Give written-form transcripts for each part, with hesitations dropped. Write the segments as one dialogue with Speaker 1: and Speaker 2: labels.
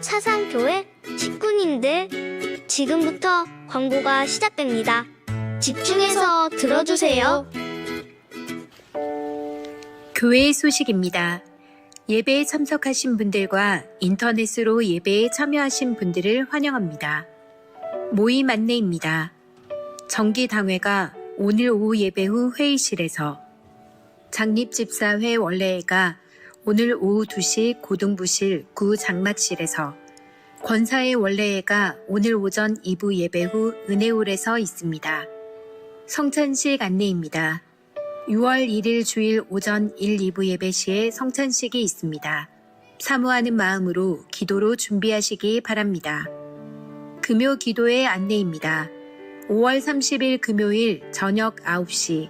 Speaker 1: 사상교회 식구님들, 지금부터 광고가 시작됩니다. 집중해서 들어주세요.
Speaker 2: 교회 소식입니다. 예배에 참석하신 분들과 인터넷으로 예배에 참여하신 분들을 환영합니다. 모임 안내입니다. 정기당회가 오늘 오후 예배 후 회의실에서, 장립집사회 원래회가 오늘 오후 2시 고등부실 구장막실에서, 권사회 원래회가 오늘 오전 2부 예배 후 은혜홀에서 있습니다. 성찬식 안내입니다. 6월 1일 주일 오전 1, 2부 예배 시에 성찬식이 있습니다. 사모하는 마음으로 기도로 준비하시기 바랍니다. 금요 기도의 안내입니다. 5월 30일 금요일 저녁 9시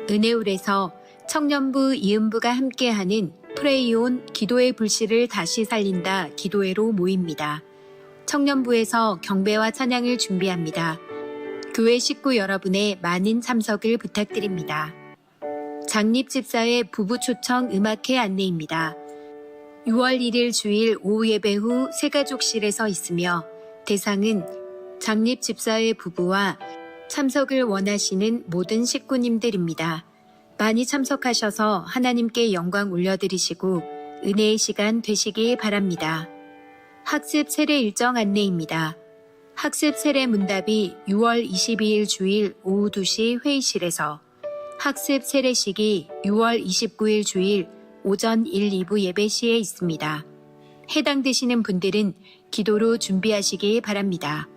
Speaker 2: 은혜홀에서 청년부 이음부가 함께하는 프레이온 기도의 불씨를 다시 살린다 기도회로 모입니다. 청년부에서 경배와 찬양을 준비합니다. 교회 식구 여러분의 많은 참석을 부탁드립니다. 장립집사회 부부 초청 음악회 안내입니다. 6월 1일 주일 오후 예배 후 새가족실에서 있으며 대상은 장립집사회 부부와 참석을 원하시는 모든 식구님들입니다. 많이 참석하셔서 하나님께 영광 올려드리시고 은혜의 시간 되시기 바랍니다. 학습 세례 일정 안내입니다. 학습 세례 문답이 6월 22일 주일 오후 2시 회의실에서, 학습 세례식이 6월 29일 주일 오전 1, 2부 예배 시에 있습니다. 해당되시는 분들은 기도로 준비하시기 바랍니다.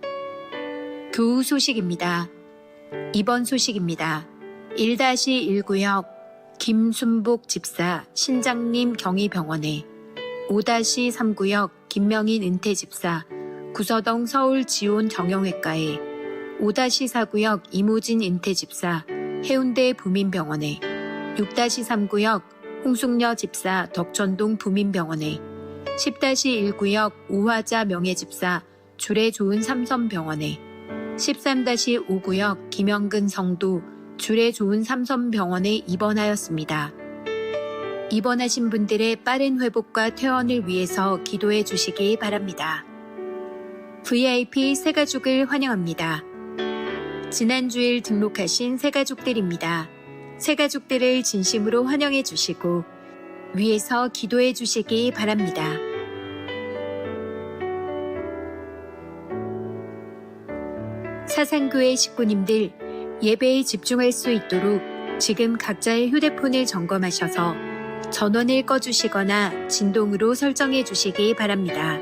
Speaker 2: 교우 소식입니다. 이번 소식입니다. 1-1구역 김순복 집사 신장림 경희병원에, 5-3구역 김명인 은퇴집사 구서동 서울지온 정형외과에, 5-4구역 이무진 은퇴집사 해운대 부민병원에, 6-3구역 홍숙녀 집사 덕천동 부민병원에, 10-1구역 우화자 명예집사 주례 좋은 삼선병원에, 13-5구역 김영근 성도 주례 좋은 삼선병원에 입원하였습니다. 입원하신 분들의 빠른 회복과 퇴원을 위해서 기도해 주시기 바랍니다. VIP 새가족을 환영합니다. 지난주일 등록하신 새가족들입니다. 새가족들을 진심으로 환영해 주시고 위에서 기도해 주시기 바랍니다. 사상교회 식구님들, 예배에 집중할 수 있도록 지금 각자의 휴대폰을 점검하셔서 전원을 꺼주시거나 진동으로 설정해 주시기 바랍니다.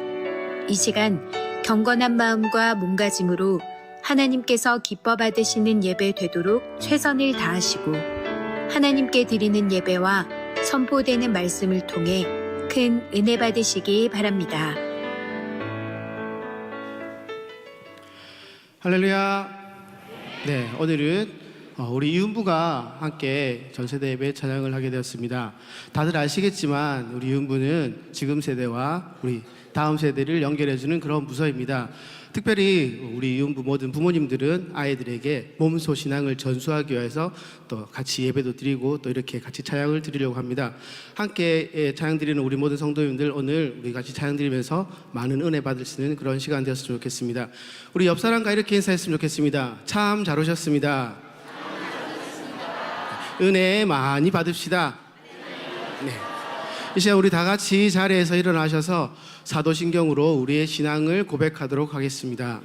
Speaker 2: 이 시간 경건한 마음과 몸가짐으로 하나님께서 기뻐 받으시는 예배 되도록 최선을 다하시고, 하나님께 드리는 예배와 선포되는 말씀을 통해 큰 은혜 받으시기 바랍니다.
Speaker 3: 할렐루야. 네, 오늘은 우리 이은부가 함께 전세대 예배 찬양을 하게 되었습니다. 다들 아시겠지만 우리 이은부는 지금 세대와 우리 다음 세대를 연결해주는 그런 부서입니다. 특별히 우리 이은부 모든 부모님들은 아이들에게 몸소 신앙을 전수하기 위해서 또 같이 예배도 드리고 또 이렇게 같이 찬양을 드리려고 합니다. 함께 찬양 드리는 우리 모든 성도님들, 오늘 우리 같이 찬양 드리면서 많은 은혜 받을 수 있는 그런 시간 되었으면 좋겠습니다. 우리 옆 사람과 이렇게 인사했으면 좋겠습니다. 참 잘 오셨습니다. 은혜 많이 받읍시다. 네. 이 시간 우리 다 같이 자리에서 일어나셔서 사도신경으로 우리의 신앙을 고백하도록 하겠습니다.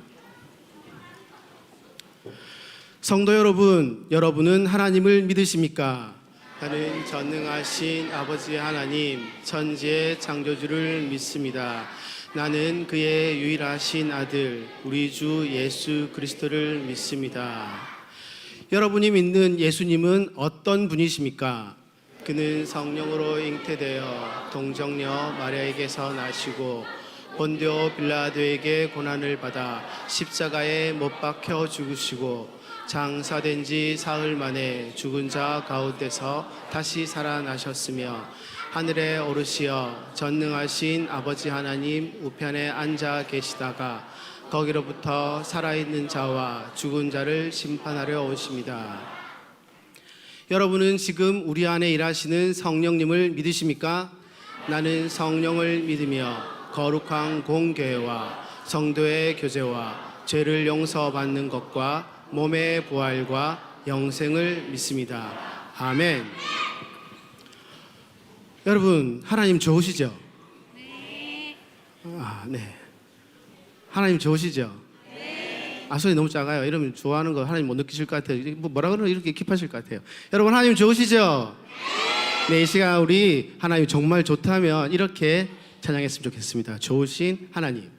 Speaker 3: 성도 여러분, 여러분은 하나님을 믿으십니까? 나는 전능하신 아버지 하나님, 천지의 창조주를 믿습니다. 나는 그의 유일하신 아들, 우리 주 예수 그리스도를 믿습니다. 여러분이 믿는 예수님은 어떤 분이십니까? 그는 성령으로 잉태되어 동정녀 마리아에게서 나시고 본디오 빌라도에게 고난을 받아 십자가에 못 박혀 죽으시고 장사된 지 사흘 만에 죽은 자 가운데서 다시 살아나셨으며 하늘에 오르시어 전능하신 아버지 하나님 우편에 앉아 계시다가 거기로부터 살아있는 자와 죽은 자를 심판하려 오십니다. 여러분은 지금 우리 안에 일하시는 성령님을 믿으십니까? 나는 성령을 믿으며 거룩한 공교회와 성도의 교제와 죄를 용서받는 것과 몸의 부활과 영생을 믿습니다. 아멘. 여러분, 하나님 좋으시죠? 네. 네. 하나님 좋으시죠? 네. 소리 너무 작아요. 이러면 좋아하는 거 하나님 못 느끼실 것 같아요. 뭐라 그러면 이렇게 킵하실 것 같아요. 여러분, 하나님 좋으시죠? 네. 이 시간 우리 하나님 정말 좋다면 이렇게 찬양했으면 좋겠습니다. 좋으신 하나님.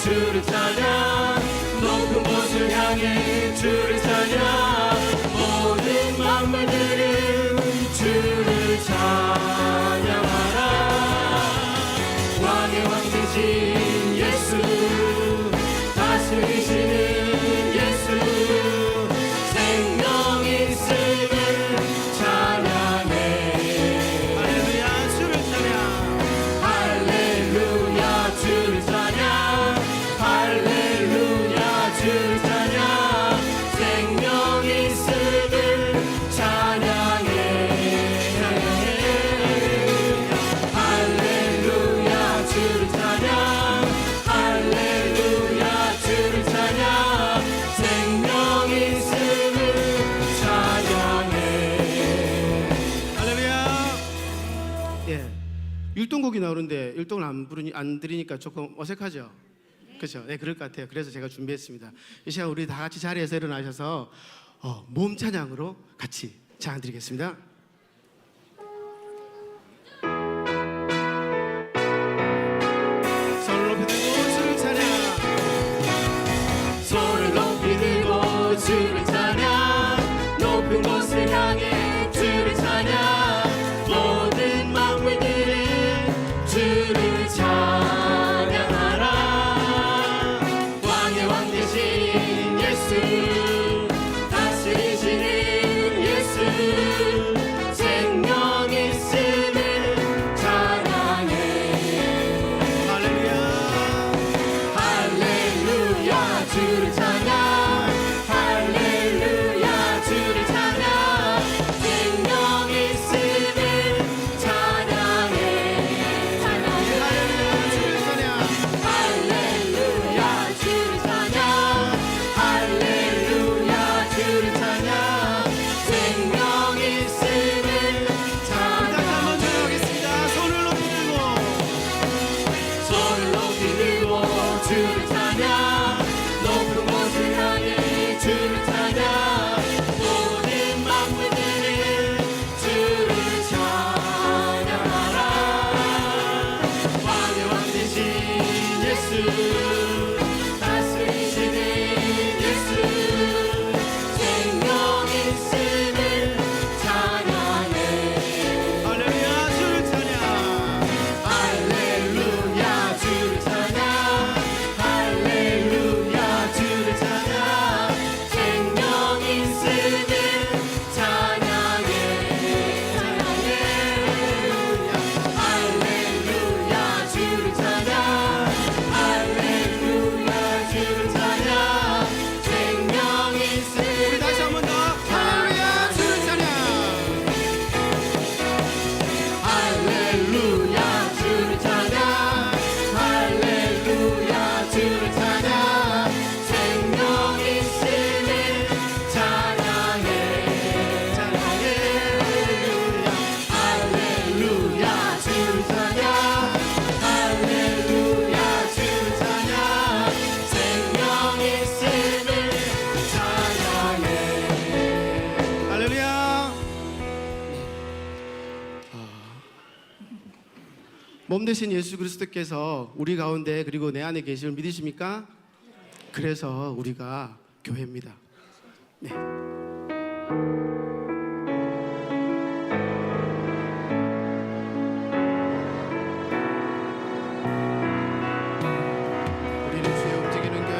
Speaker 4: 주를 찬양 높은 곳을 향해 주를 찬양 모든 만물들은 주를 찬양하라 왕의 왕 되신 예수 다스리시는 예수 생명 있음을 찬양해 할렐루야 주를 찬양 할렐루야 주를 찬양 할렐루야 주를 찬양 생명 있음을 찬양해 할렐루야 주를 찬양 할렐루야 주를 찬양 생명 있음을 찬양해
Speaker 3: 할렐루야. 예, 율동곡이 나오는데 율동을 안 들으니까 조금 어색하죠? 그렇죠? 네, 그럴 것 같아요. 그래서 제가 준비했습니다. 이 시간 우리 다 같이 자리에서 일어나셔서 몸 찬양으로 같이 찬양 드리겠습니다. 손을 높이 들고 주를 찬양
Speaker 4: 손을 높이 들고 주를 찬양 높은 곳을 향해 주를 찬양 모든 만물들은 주를 찬양하라 왕의 왕 되신 예수 다스리시는 예수 생명 있음을 찬양해
Speaker 3: 할렐루야.
Speaker 4: 할렐루야 주를 찬양 할렐루야 주를 찬양 생명 있음을 찬양해 할렐루야 주를 찬양 할렐루야
Speaker 3: 몸 되신 예수 그리스도께서 우리 가운데 그리고 내 안에 계심을 믿으십니까? 그래서 우리가 교회입니다. 네. 우리는 주의 움직이는 교회.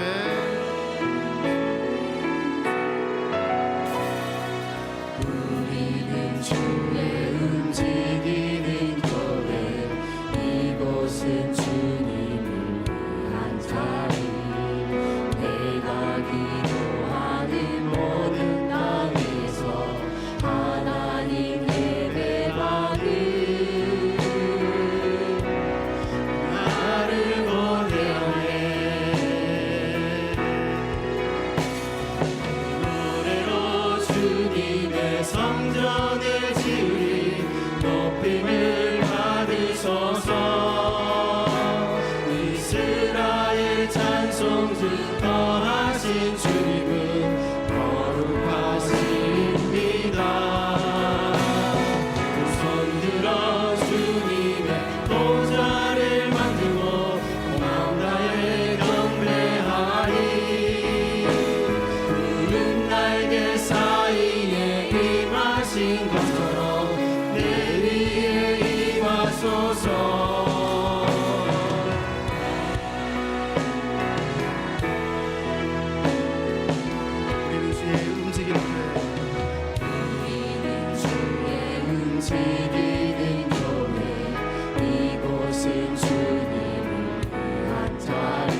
Speaker 4: 우리는 주의 움직이는 교회 이곳은 주님을 위한 자리 내가 기도하는 모든 땅에서 하나님 예배받은 나를 고대하네 노래로 주님의 성전을 지으리 높임을 받으소서 이스라엘 찬송 증거하신 주님은 거룩하십니다 두 손 들어 주님의 보좌를 만들고 공항다에 경배하리 푸른 날개 사이에 임하신 것처럼 내 위에 임하소서
Speaker 3: 우리는 주의 움직이는 교회.
Speaker 4: 우리는 주의 움직이는 교회 이곳은 주님을 위한 자리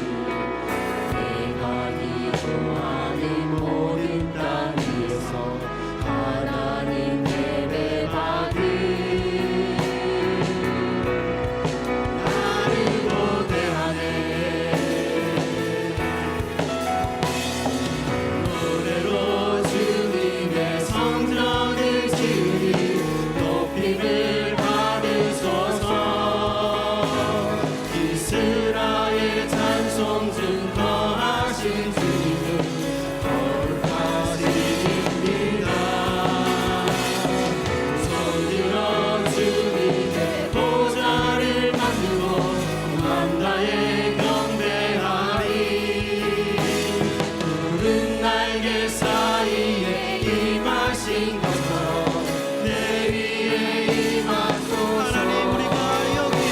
Speaker 4: 내가 기도하는 모든 땅 위에서 하나님 예배받은 나를 고대하네 노래로 주님의 성전을 지으리 높임을 받으소서 이스라엘 찬송 증거하신 주님은 거룩하십니다 손들어 주님의 보좌를 만들고 만다에 경배하리 푸른 날개 사이에 임하신 것처럼 내 위에 임하소서 하나님 우리가 여기에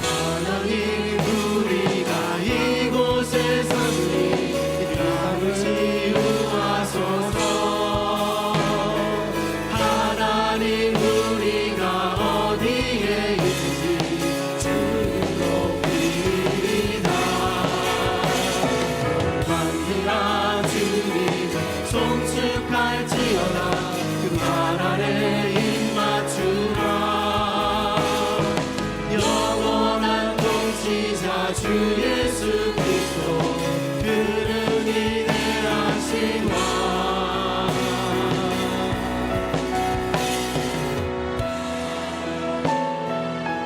Speaker 4: 하나님 우리가 이곳에 서니 이 땅을 치유하소서 하나님 우리가 어디에 있든지 주를 높이리다 만들어 주님을 송축할지어다 그 말 아래 입맞추라 영원한 통치자 주 예수 그리스도 그는 위대하신 왕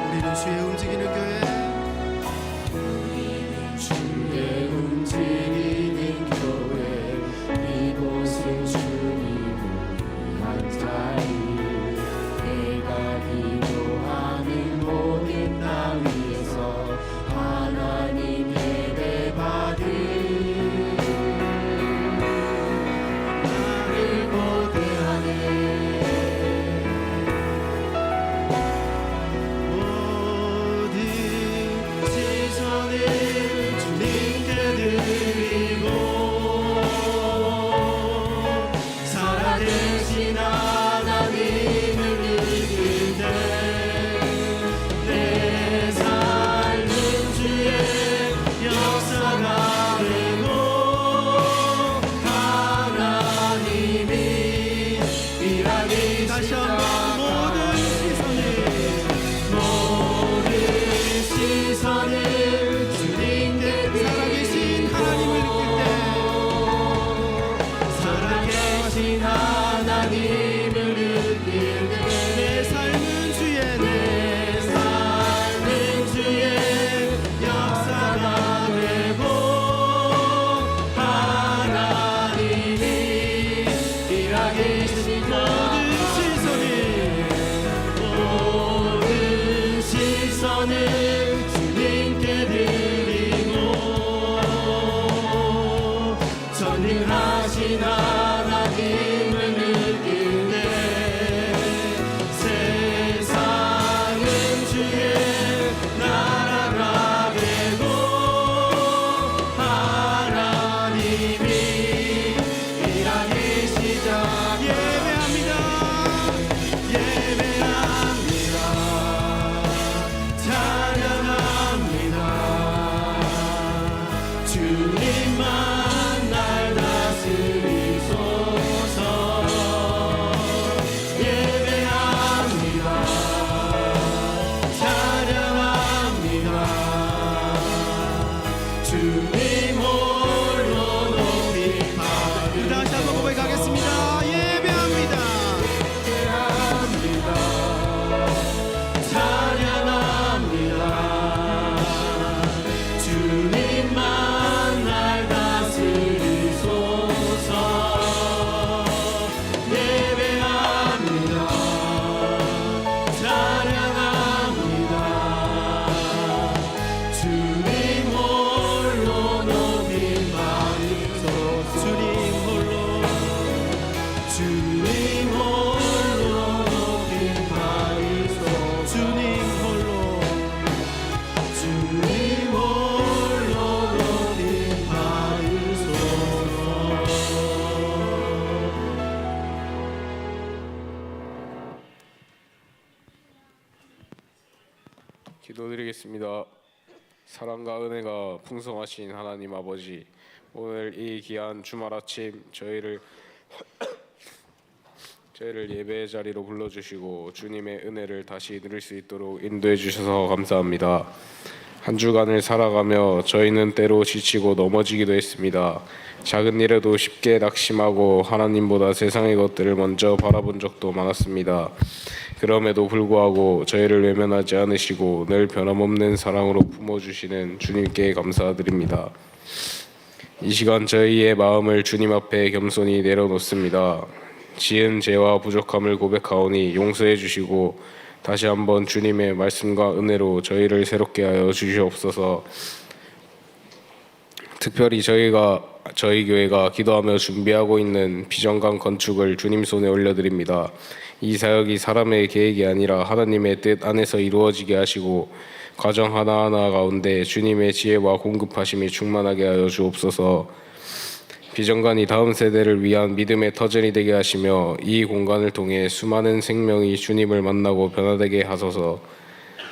Speaker 3: 우리는 주의 움직이는 교회.
Speaker 4: 주의 움직이는 교회 이곳은 주님을 위한 자리 내가 기도하는 모든 땅 위에서 하나님 예배받은 나를 고대하네 모든 시선을 주님께 드리고 살아계신 하나님을 느낄 때내 삶은 주의 역사가 되고 하나님이 일하기
Speaker 3: 다시 한번
Speaker 4: 모든 시선을 주님께
Speaker 3: 살아계신 하나님을 느낄 때
Speaker 4: 살아계신 하나님을 느낄 때
Speaker 3: 내 삶은 주의
Speaker 4: 내 삶은 주의 역사가 되고 하나님이 일하기 시작
Speaker 3: 모든 시선이
Speaker 4: 모든 시선을 전능하신 하나님을 느낄 때 세상은 주의 나라가 되고 하나님이 일하기 시작. 예배합니다. 예배합니다. 찬양합니다. 주님만 날 다스리소서. 예배합니다. 찬양합니다. 주님 홀로 높이 받으라. 다시 한번 고백하겠습니다. 예배합니다. 예배합니다. 찬양합니다. 주님만 날 다스리소서. 예배합니다. 찬양합니다. 주님 홀로 높이 받으소서. 주님 홀로 높이 받으소서. 주님 홀로 높이 받으소서.
Speaker 5: 기도드리겠습니다. 사랑과 은혜가 풍성하신 하나님 아버지, 오늘 이 귀한 주말 아침 저희를 예배의 자리로 불러주시고 주님의 은혜를 다시 누릴 수 있도록 인도해 주셔서 감사합니다. 한 주간을 살아가며 저희는 때로 지치고 넘어지기도 했습니다. 작은 일에도 쉽게 낙심하고 하나님보다 세상의 것들을 먼저 바라본 적도 많았습니다. 그럼에도 불구하고 저희를 외면하지 않으시고 늘 변함없는 사랑으로 품어주시는 주님께 감사드립니다. 이 시간 저희의 마음을 주님 앞에 겸손히 내려놓습니다. 지은 죄와 부족함을 고백하오니 용서해 주시고 다시 한번 주님의 말씀과 은혜로 저희를 새롭게 하여 주시옵소서. 특별히 저희 교회가 기도하며 준비하고 있는 비정강 건축을 주님 손에 올려드립니다. 이 사역이 사람의 계획이 아니라 하나님의 뜻 안에서 이루어지게 하시고 과정 하나하나 가운데 주님의 지혜와 공급하심이 충만하게 하여 주옵소서. 비정관이 다음 세대를 위한 믿음의 터전이 되게 하시며 이 공간을 통해 수많은 생명이 주님을 만나고 변화되게 하소서.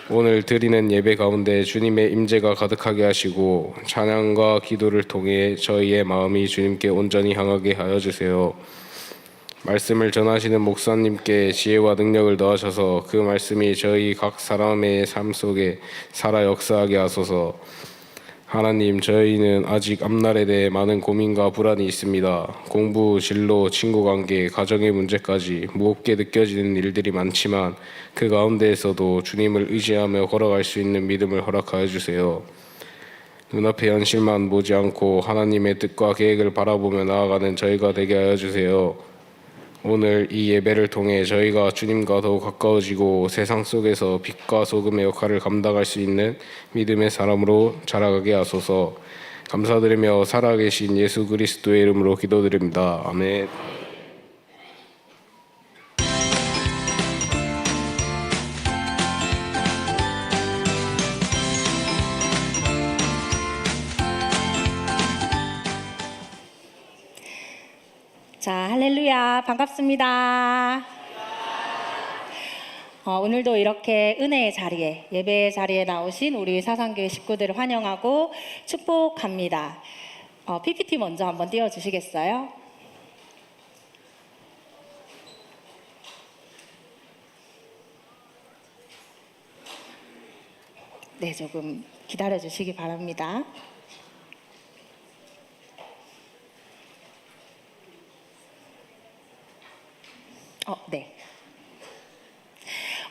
Speaker 5: 오늘 드리는 예배 가운데 주님의 임재가 가득하게 하시고 찬양과 기도를 통해 저희의 마음이 주님께 온전히 향하게 하여 주세요. 말씀을 전하시는 목사님께 지혜와 능력을 더하셔서 그 말씀이 저희 각 사람의 삶 속에 살아 역사하게 하소서. 하나님, 저희는 아직 앞날에 대해 많은 고민과 불안이 있습니다. 공부, 진로, 친구관계, 가정의 문제까지 무겁게 느껴지는 일들이 많지만 그 가운데에서도 주님을 의지하며 걸어갈 수 있는 믿음을 허락하여 주세요. 눈앞의 현실만 보지 않고 하나님의 뜻과 계획을 바라보며 나아가는 저희가 되게 하여 주세요. 오늘 이 예배를 통해 저희가 주님과 더욱 가까워지고 세상 속에서 빛과 소금의 역할을 감당할 수 있는 믿음의 사람으로 자라가게 하소서. 감사드리며 살아계신 예수 그리스도의 이름으로 기도드립니다. 아멘.
Speaker 6: 자, 할렐루야. 반갑습니다. 오늘도 이렇게 은혜의 자리에, 예배의 자리에 나오신 우리 사상교회 식구들을 환영하고 축복합니다. PPT 먼저 한번 띄워주시겠어요? 네, 조금 기다려주시기 바랍니다. 네.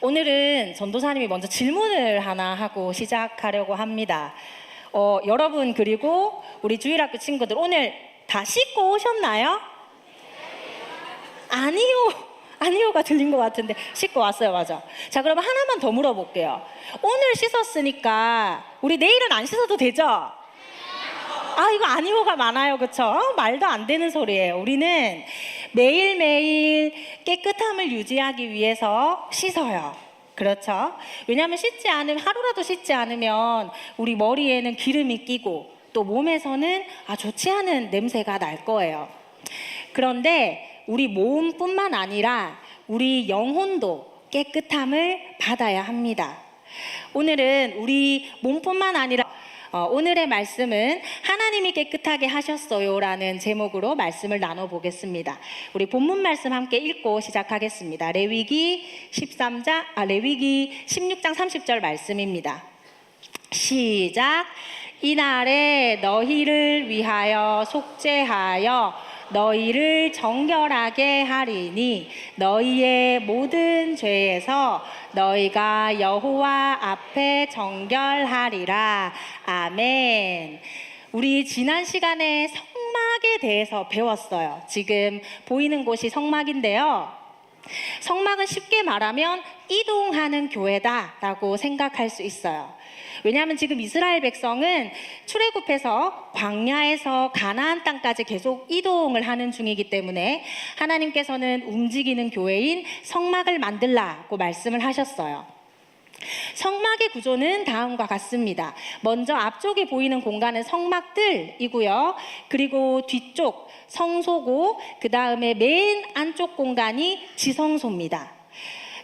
Speaker 6: 오늘은 전도사님이 먼저 질문을 하나 하고 시작하려고 합니다. 여러분, 그리고 우리 주일학교 친구들 오늘 다 씻고 오셨나요? 아니요가 들린 것 같은데 씻고 왔어요. 맞아. 자, 그러면 하나만 더 물어볼게요. 오늘 씻었으니까 우리 내일은 안 씻어도 되죠? 아, 이거 아니오가 많아요. 그쵸? 말도 안 되는 소리예요. 우리는 매일매일 깨끗함을 유지하기 위해서 씻어요. 그렇죠? 왜냐하면 씻지 않으면, 하루라도 씻지 않으면 우리 머리에는 기름이 끼고 또 몸에서는 좋지 않은 냄새가 날 거예요. 그런데 우리 몸뿐만 아니라 우리 영혼도 깨끗함을 받아야 합니다. 오늘은 우리 몸뿐만 아니라 오늘의 말씀은 하나님이 깨끗하게 하셨어요라는 제목으로 말씀을 나눠보겠습니다. 우리 본문 말씀 함께 읽고 시작하겠습니다. 레위기 16장 30절 말씀입니다. 시작. 이날에 너희를 위하여 속죄하여 너희를 정결하게 하리니 너희의 모든 죄에서 너희가 여호와 앞에 정결하리라. 아멘. 우리 지난 시간에 성막에 대해서 배웠어요. 지금 보이는 곳이 성막인데요. 성막은 쉽게 말하면 이동하는 교회다라고 생각할 수 있어요. 왜냐하면 지금 이스라엘 백성은 출애굽해서 광야에서 가나안 땅까지 계속 이동을 하는 중이기 때문에 하나님께서는 움직이는 교회인 성막을 만들라고 말씀을 하셨어요. 성막의 구조는 다음과 같습니다. 먼저 앞쪽에 보이는 공간은 성막들이고요. 그리고 뒤쪽 성소고, 그 다음에 맨 안쪽 공간이 지성소입니다.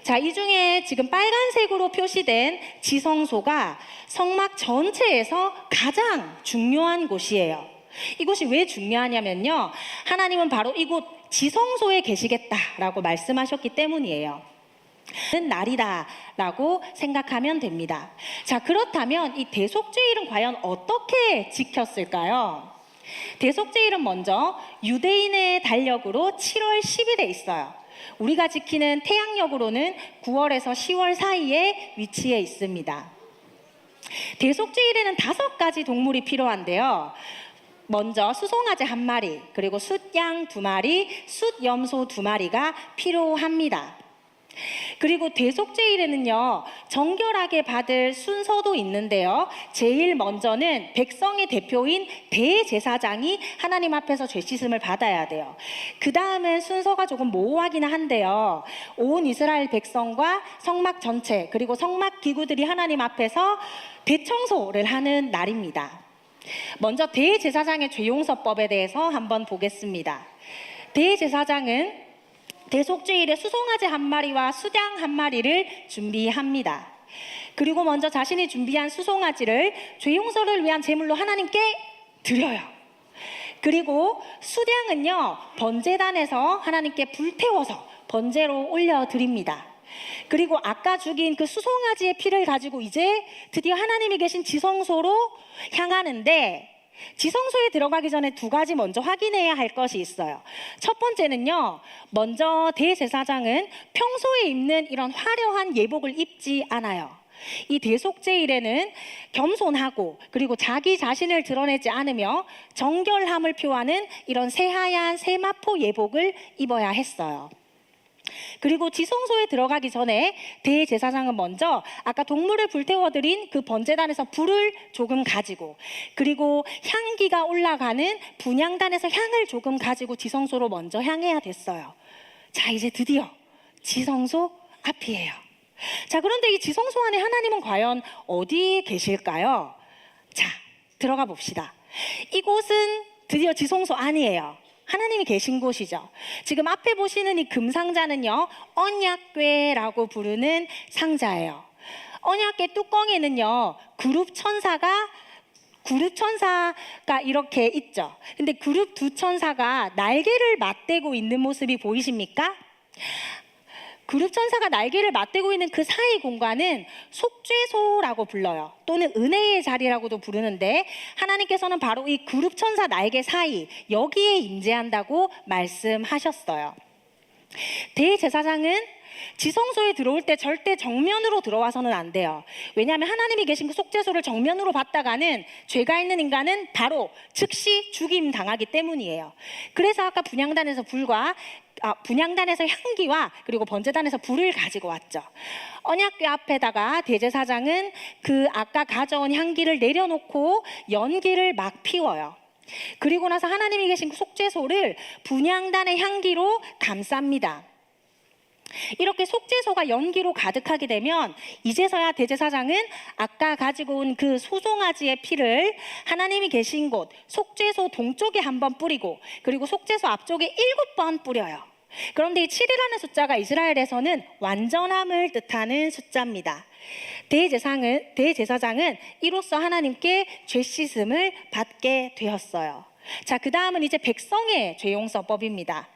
Speaker 6: 자, 이 중에 지금 빨간색으로 표시된 지성소가 성막 전체에서 가장 중요한 곳이에요. 이곳이 왜 중요하냐면요, 하나님은 바로 이곳 지성소에 계시겠다라고 말씀하셨기 때문이에요. 날이다라고 생각하면 됩니다. 자, 그렇다면 이 대속죄일은 과연 어떻게 지켰을까요? 대속죄일은 먼저 유대인의 달력으로 7월 10일에 있어요. 우리가 지키는 태양력으로는 9월에서 10월 사이에 위치해 있습니다. 대속죄일에는 5가지 동물이 필요한데요. 먼저 수송아지 1마리, 그리고 숫양 2마리, 숫염소 2마리가 필요합니다. 그리고 대속죄일에는요, 정결하게 받을 순서도 있는데요. 제일 먼저는 백성의 대표인 대제사장이 하나님 앞에서 죄 씻음을 받아야 돼요. 그 다음은 순서가 조금 모호하긴 한데요, 온 이스라엘 백성과 성막 전체, 그리고 성막 기구들이 하나님 앞에서 대청소를 하는 날입니다. 먼저 대제사장의 죄용서법에 대해서 한번 보겠습니다. 대제사장은 대속죄일에 수송아지 1마리와 수양 1마리를 준비합니다. 그리고 먼저 자신이 준비한 수송아지를 죄용서를 위한 제물로 하나님께 드려요. 그리고 수양은요, 번제단에서 하나님께 불태워서 번제로 올려드립니다. 그리고 아까 죽인 그 수송아지의 피를 가지고 이제 드디어 하나님이 계신 지성소로 향하는데, 지성소에 들어가기 전에 2가지 먼저 확인해야 할 것이 있어요. 첫 번째는요, 먼저 대제사장은 평소에 입는 이런 화려한 예복을 입지 않아요. 이 대속죄일에는 겸손하고, 그리고 자기 자신을 드러내지 않으며 정결함을 표하는 이런 새하얀 세마포 예복을 입어야 했어요. 그리고 지성소에 들어가기 전에 대제사장은 먼저 아까 동물을 불태워드린 그 번제단에서 불을 조금 가지고, 그리고 향기가 올라가는 분향단에서 향을 조금 가지고 지성소로 먼저 향해야 됐어요. 자, 이제 드디어 지성소 앞이에요. 자, 그런데 이 지성소 안에 하나님은 과연 어디에 계실까요? 자, 들어가 봅시다. 이곳은 드디어 지성소 안이에요. 하나님이 계신 곳이죠. 지금 앞에 보시는 이 금상자는요, 언약궤라고 부르는 상자예요. 언약궤 뚜껑에는요, 그룹 천사가 이렇게 있죠. 근데 그룹 2천사가 날개를 맞대고 있는 모습이 보이십니까? 그룹 천사가 날개를 맞대고 있는 그 사이 공간은 속죄소라고 불러요. 또는 은혜의 자리라고도 부르는데, 하나님께서는 바로 이 그룹 천사 날개 사이, 여기에 임재한다고 말씀하셨어요. 대제사장은 지성소에 들어올 때 절대 정면으로 들어와서는 안 돼요. 왜냐하면 하나님이 계신 그 속죄소를 정면으로 봤다가는 죄가 있는 인간은 바로 즉시 죽임 당하기 때문이에요. 그래서 아까 분향단에서 향기와 그리고 번제단에서 불을 가지고 왔죠. 언약궤 앞에다가 대제사장은 그 아까 가져온 향기를 내려놓고 연기를 막 피워요. 그리고 나서 하나님이 계신 그 속죄소를 분향단의 향기로 감쌉니다. 이렇게 속죄소가 연기로 가득하게 되면 이제서야 대제사장은 아까 가지고 온 그 소송아지의 피를 하나님이 계신 곳 속죄소 동쪽에 한번 뿌리고, 그리고 속죄소 앞쪽에 7번 뿌려요. 그런데 이 7이라는 숫자가 이스라엘에서는 완전함을 뜻하는 숫자입니다. 대제사장은 이로써 하나님께 죄 씻음을 받게 되었어요. 자, 그 다음은 이제 백성의 죄용서법입니다.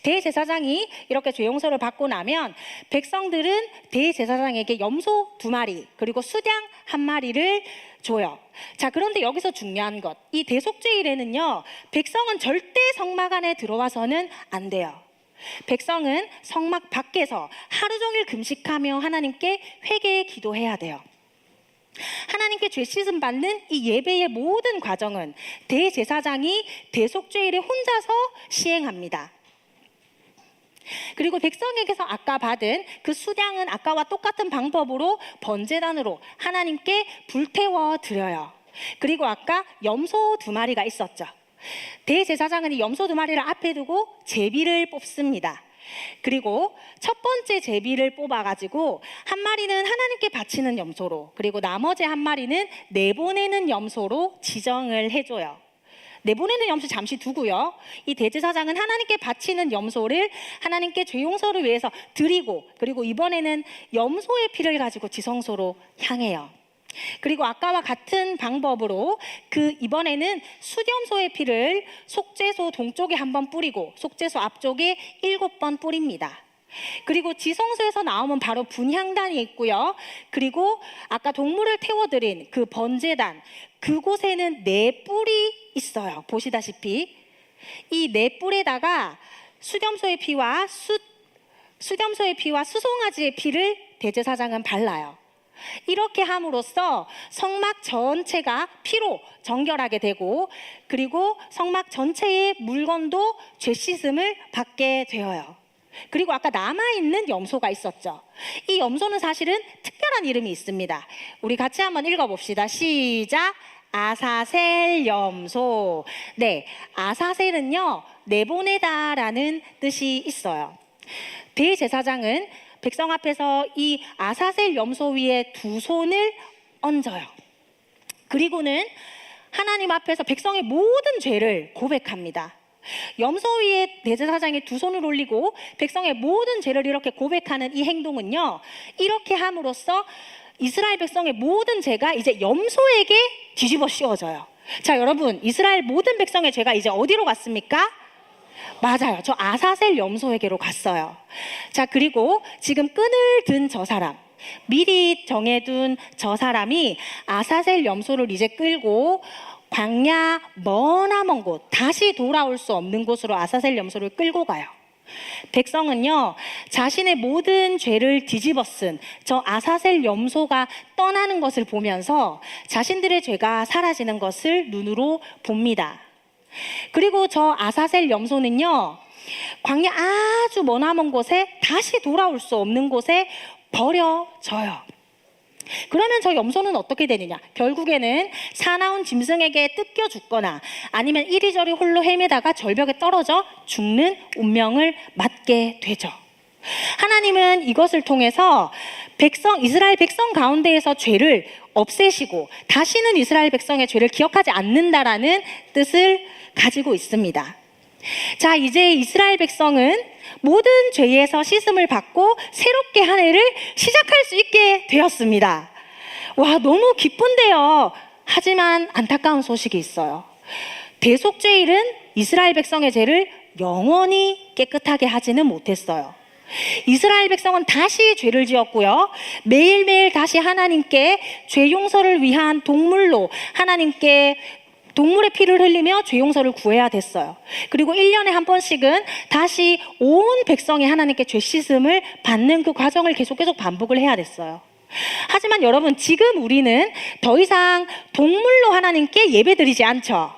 Speaker 6: 대제사장이 이렇게 죄용서를 받고 나면 백성들은 대제사장에게 염소 2마리 그리고 수양 1마리를 줘요. 자, 그런데 여기서 중요한 것, 이 대속죄일에는요, 백성은 절대 성막 안에 들어와서는 안 돼요. 백성은 성막 밖에서 하루 종일 금식하며 하나님께 회개의 기도해야 돼요. 하나님께 죄 씻음 받는 이 예배의 모든 과정은 대제사장이 대속죄일에 혼자서 시행합니다. 그리고 백성에게서 아까 받은 그 수량은 아까와 똑같은 방법으로 번제단으로 하나님께 불태워 드려요. 그리고 아까 염소 2마리가 있었죠. 대제사장은 이 염소 2마리를 앞에 두고 제비를 뽑습니다. 그리고 첫 번째 제비를 뽑아가지고 1마리는 하나님께 바치는 염소로, 그리고 나머지 1마리는 내보내는 염소로 지정을 해줘요. 내보내는 염소 잠시 두고요, 이 대제사장은 하나님께 바치는 염소를 하나님께 죄용서를 위해서 드리고, 그리고 이번에는 염소의 피를 가지고 지성소로 향해요. 그리고 아까와 같은 방법으로 이번에는 숫염소의 피를 속죄소 동쪽에 한번 뿌리고 속죄소 앞쪽에 7번 뿌립니다. 그리고 지성소에서 나오면 바로 분향단이 있고요. 그리고 아까 동물을 태워드린 그 번제단, 그곳에는 4뿔이 있어요. 보시다시피 이 4뿔에다가 숫염소의 피와 수송아지의 피를 대제사장은 발라요. 이렇게 함으로써 성막 전체가 피로 정결하게 되고, 그리고 성막 전체의 물건도 죄 씻음을 받게 되어요. 그리고 아까 남아있는 염소가 있었죠. 이 염소는 사실은 특별한 이름이 있습니다. 우리 같이 한번 읽어봅시다. 시작. 아사셀 염소. 네, 아사셀은요, 내보내다라는 뜻이 있어요. 대제사장은 백성 앞에서 이 아사셀 염소 위에 2손을 얹어요. 그리고는 하나님 앞에서 백성의 모든 죄를 고백합니다. 염소 위에 대제사장이 2손을 올리고 백성의 모든 죄를 이렇게 고백하는 이 행동은요, 이렇게 함으로써 이스라엘 백성의 모든 죄가 이제 염소에게 뒤집어 씌워져요. 자, 여러분, 이스라엘 모든 백성의 죄가 이제 어디로 갔습니까? 맞아요. 저 아사셀 염소에게로 갔어요. 자, 그리고 지금 끈을 든 저 사람, 미리 정해둔 저 사람이 아사셀 염소를 이제 끌고 광야 머나먼 곳, 다시 돌아올 수 없는 곳으로 아사셀 염소를 끌고 가요. 백성은요, 자신의 모든 죄를 뒤집어 쓴 저 아사셀 염소가 떠나는 것을 보면서 자신들의 죄가 사라지는 것을 눈으로 봅니다. 그리고 저 아사셀 염소는요, 광야 아주 머나먼 곳에, 다시 돌아올 수 없는 곳에 버려져요. 그러면 저 염소는 어떻게 되느냐? 결국에는 사나운 짐승에게 뜯겨 죽거나 아니면 이리저리 홀로 헤매다가 절벽에 떨어져 죽는 운명을 맞게 되죠. 하나님은 이것을 통해서 이스라엘 백성 가운데에서 죄를 없애시고 다시는 이스라엘 백성의 죄를 기억하지 않는다라는 뜻을 가지고 있습니다. 자, 이제 이스라엘 백성은 모든 죄에서 씻음을 받고 새롭게 한 해를 시작할 수 있게 되었습니다. 와, 너무 기쁜데요. 하지만 안타까운 소식이 있어요. 대속죄일은 이스라엘 백성의 죄를 영원히 깨끗하게 하지는 못했어요. 이스라엘 백성은 다시 죄를 지었고요, 매일매일 다시 하나님께 죄 용서를 위한 동물로 하나님께 동물의 피를 흘리며 죄 용서를 구해야 됐어요. 그리고 1년에 한 번씩은 다시 온 백성이 하나님께 죄 씻음을 받는 그 과정을 계속 반복을 해야 됐어요. 하지만 여러분, 지금 우리는 더 이상 동물로 하나님께 예배드리지 않죠.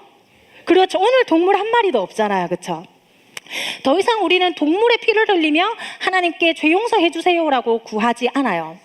Speaker 6: 그렇죠. 오늘 동물 한 마리도 없잖아요. 그렇죠. 더 이상 우리는 동물의 피를 흘리며 하나님께 죄 용서해 주세요라고 구하지 않아요.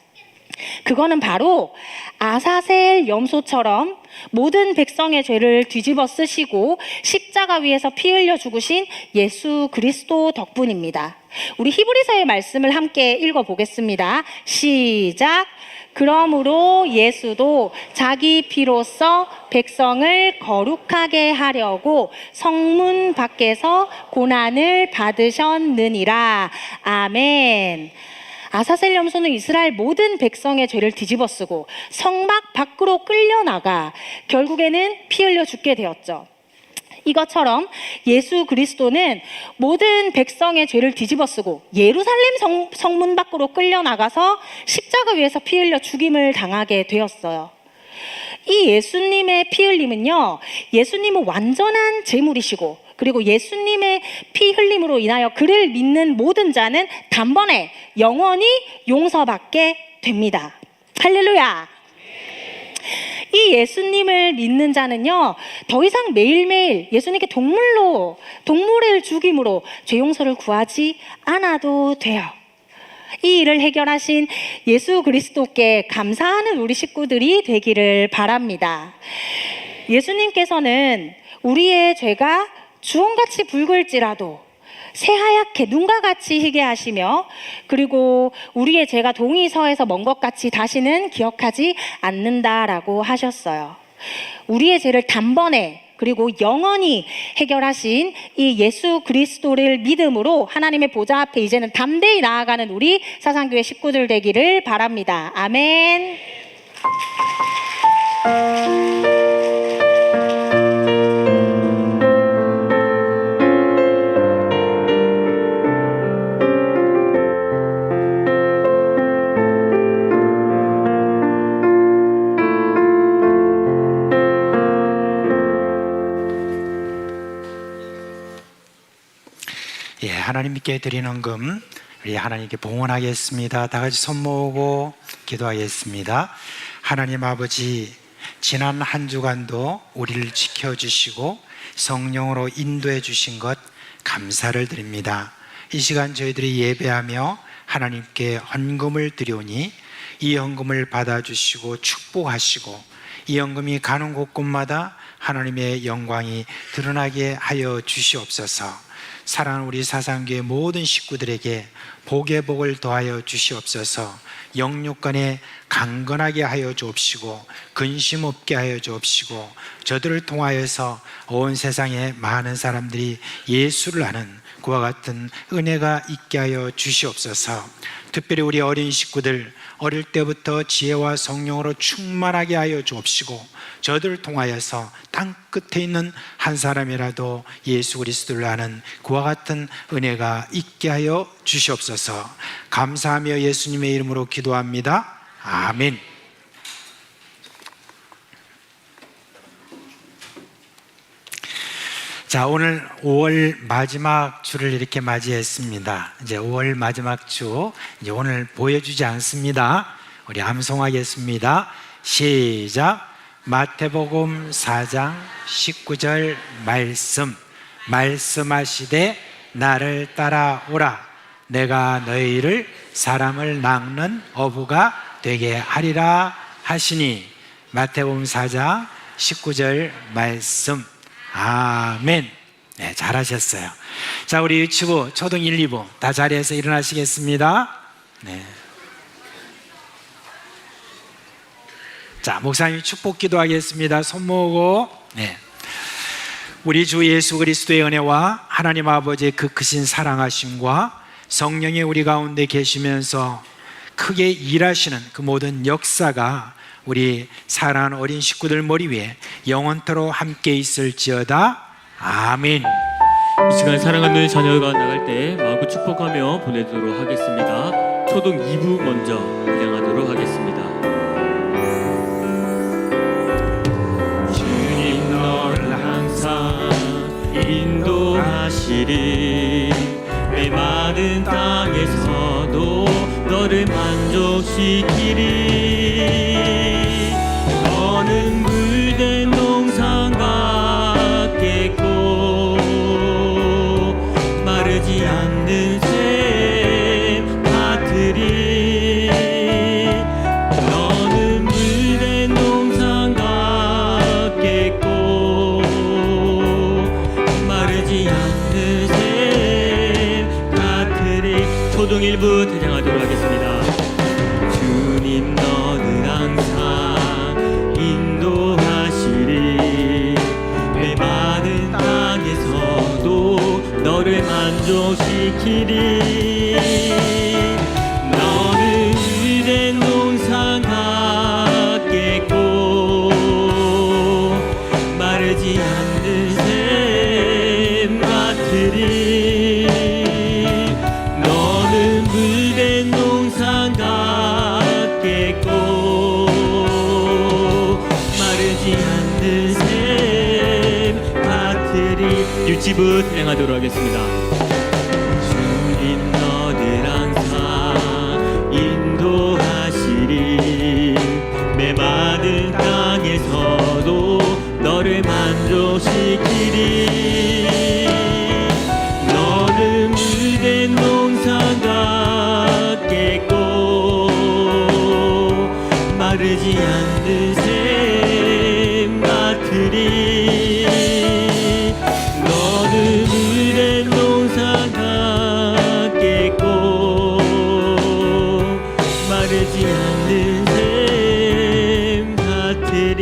Speaker 6: 그거는 바로 아사셀 염소처럼 모든 백성의 죄를 뒤집어 쓰시고 십자가 위에서 피 흘려 죽으신 예수 그리스도 덕분입니다. 우리 히브리서의 말씀을 함께 읽어보겠습니다. 시작. 그러므로 예수도 자기 피로써 백성을 거룩하게 하려고 성문 밖에서 고난을 받으셨느니라. 아멘. 아사셀 염소는 이스라엘 모든 백성의 죄를 뒤집어 쓰고 성막 밖으로 끌려나가 결국에는 피 흘려 죽게 되었죠. 이것처럼 예수 그리스도는 모든 백성의 죄를 뒤집어 쓰고 예루살렘 성문 밖으로 끌려나가서 십자가 위에서 피 흘려 죽임을 당하게 되었어요. 이 예수님의 피 흘림은요, 예수님은 완전한 제물이시고 그리고 예수님의 피 흘림으로 인하여 그를 믿는 모든 자는 단번에 영원히 용서받게 됩니다. 할렐루야. 이 예수님을 믿는 자는요, 더 이상 매일매일 예수님께 동물을 죽임으로 죄 용서를 구하지 않아도 돼요. 이 일을 해결하신 예수 그리스도께 감사하는 우리 식구들이 되기를 바랍니다. 예수님께서는 우리의 죄가 주홍같이 붉을지라도 새하얗게 눈과 같이 희게 하시며 그리고 우리의 죄가 동이서에서 먼 것 같이 다시는 기억하지 않는다라고 하셨어요. 우리의 죄를 단번에 그리고 영원히 해결하신 이 예수 그리스도를 믿음으로 하나님의 보좌 앞에 이제는 담대히 나아가는 우리 사상교회 식구들 되기를 바랍니다. 아멘.
Speaker 7: 예, 하나님께 드리는 금 우리 하나님께 봉헌하겠습니다. 다 같이 손 모으고 기도하겠습니다. 하나님 아버지, 지난 한 주간도 우리를 지켜주시고 성령으로 인도해 주신 것 감사를 드립니다. 이 시간 저희들이 예배하며 하나님께 헌금을 드리오니 이 헌금을 받아주시고 축복하시고 이 헌금이 가는 곳곳마다 하나님의 영광이 드러나게 하여 주시옵소서. 사랑하는 우리 사상교회 모든 식구들에게 복의 복을 더하여 주시옵소서. 영육간에 강건하게 하여 주옵시고 근심 없게 하여 주옵시고 저들을 통하여서 온 세상에 많은 사람들이 예수를 아는 그와 같은 은혜가 있게 하여 주시옵소서. 특별히 우리 어린 식구들 어릴 때부터 지혜와 성령으로 충만하게 하여 주옵시고 저들을 통하여서 땅 끝에 있는 한 사람이라도 예수 그리스도를 아는 그와 같은 은혜가 있게 하여 주시옵소서. 감사하며 예수님의 이름으로 기도합니다. 아멘. 자, 오늘 5월 마지막 주를 이렇게 맞이했습니다. 이제 5월 마지막 주, 이제 오늘 보여주지 않습니다. 우리 암송하겠습니다. 시작. 마태복음 4장 19절 말씀하시되 나를 따라오라. 내가 너희를 사람을 낚는 어부가 되게 하리라 하시니. 마태복음 4장 19절 말씀. 아멘. 네, 잘하셨어요. 자, 우리 유치부 초등 1, 2부 다 자리에서 일어나시겠습니다. 네. 자, 목사님 축복 기도하겠습니다. 손 모으고. 네. 우리 주 예수 그리스도의 은혜와 하나님 아버지의 그 크신 사랑하심과 성령이 우리 가운데 계시면서 크게 일하시는 그 모든 역사가 우리 사랑하는 어린 식구들 머리 위에 영원토록 함께 있을지어다. 아멘.
Speaker 4: 이 시간 사랑하는 자녀가 나갈 때 마구 축복하며 보내도록 하겠습니다. 초등 2부 먼저 진행하도록 하겠습니다. 주님 널 항상 인도하시리. 메마른 땅에서도 너를 만족시키리. 너는 물된 농상 같겠고 마르지 않는 샘 같으리. 초동 1부 대장하도록 하겠습니다. 주님 너는 항상 인도하시리 메마른 땅에서도 너를 만족시키리 너는 그댄 농상 같겠고 마르지 않는 샘 같으리 너는 물된 농상 같겠고 마르지 않는 샘 같으리 6지부 진행하도록 하겠습니다. 주님 너를 항상 인도하시리 메마른 땅에서도 너를 만족시키리 너는 물된 농상 같겠고 마르지 않는 샘 같으리 너는 물된 농상 같겠고 마르지 않는 샘 같으리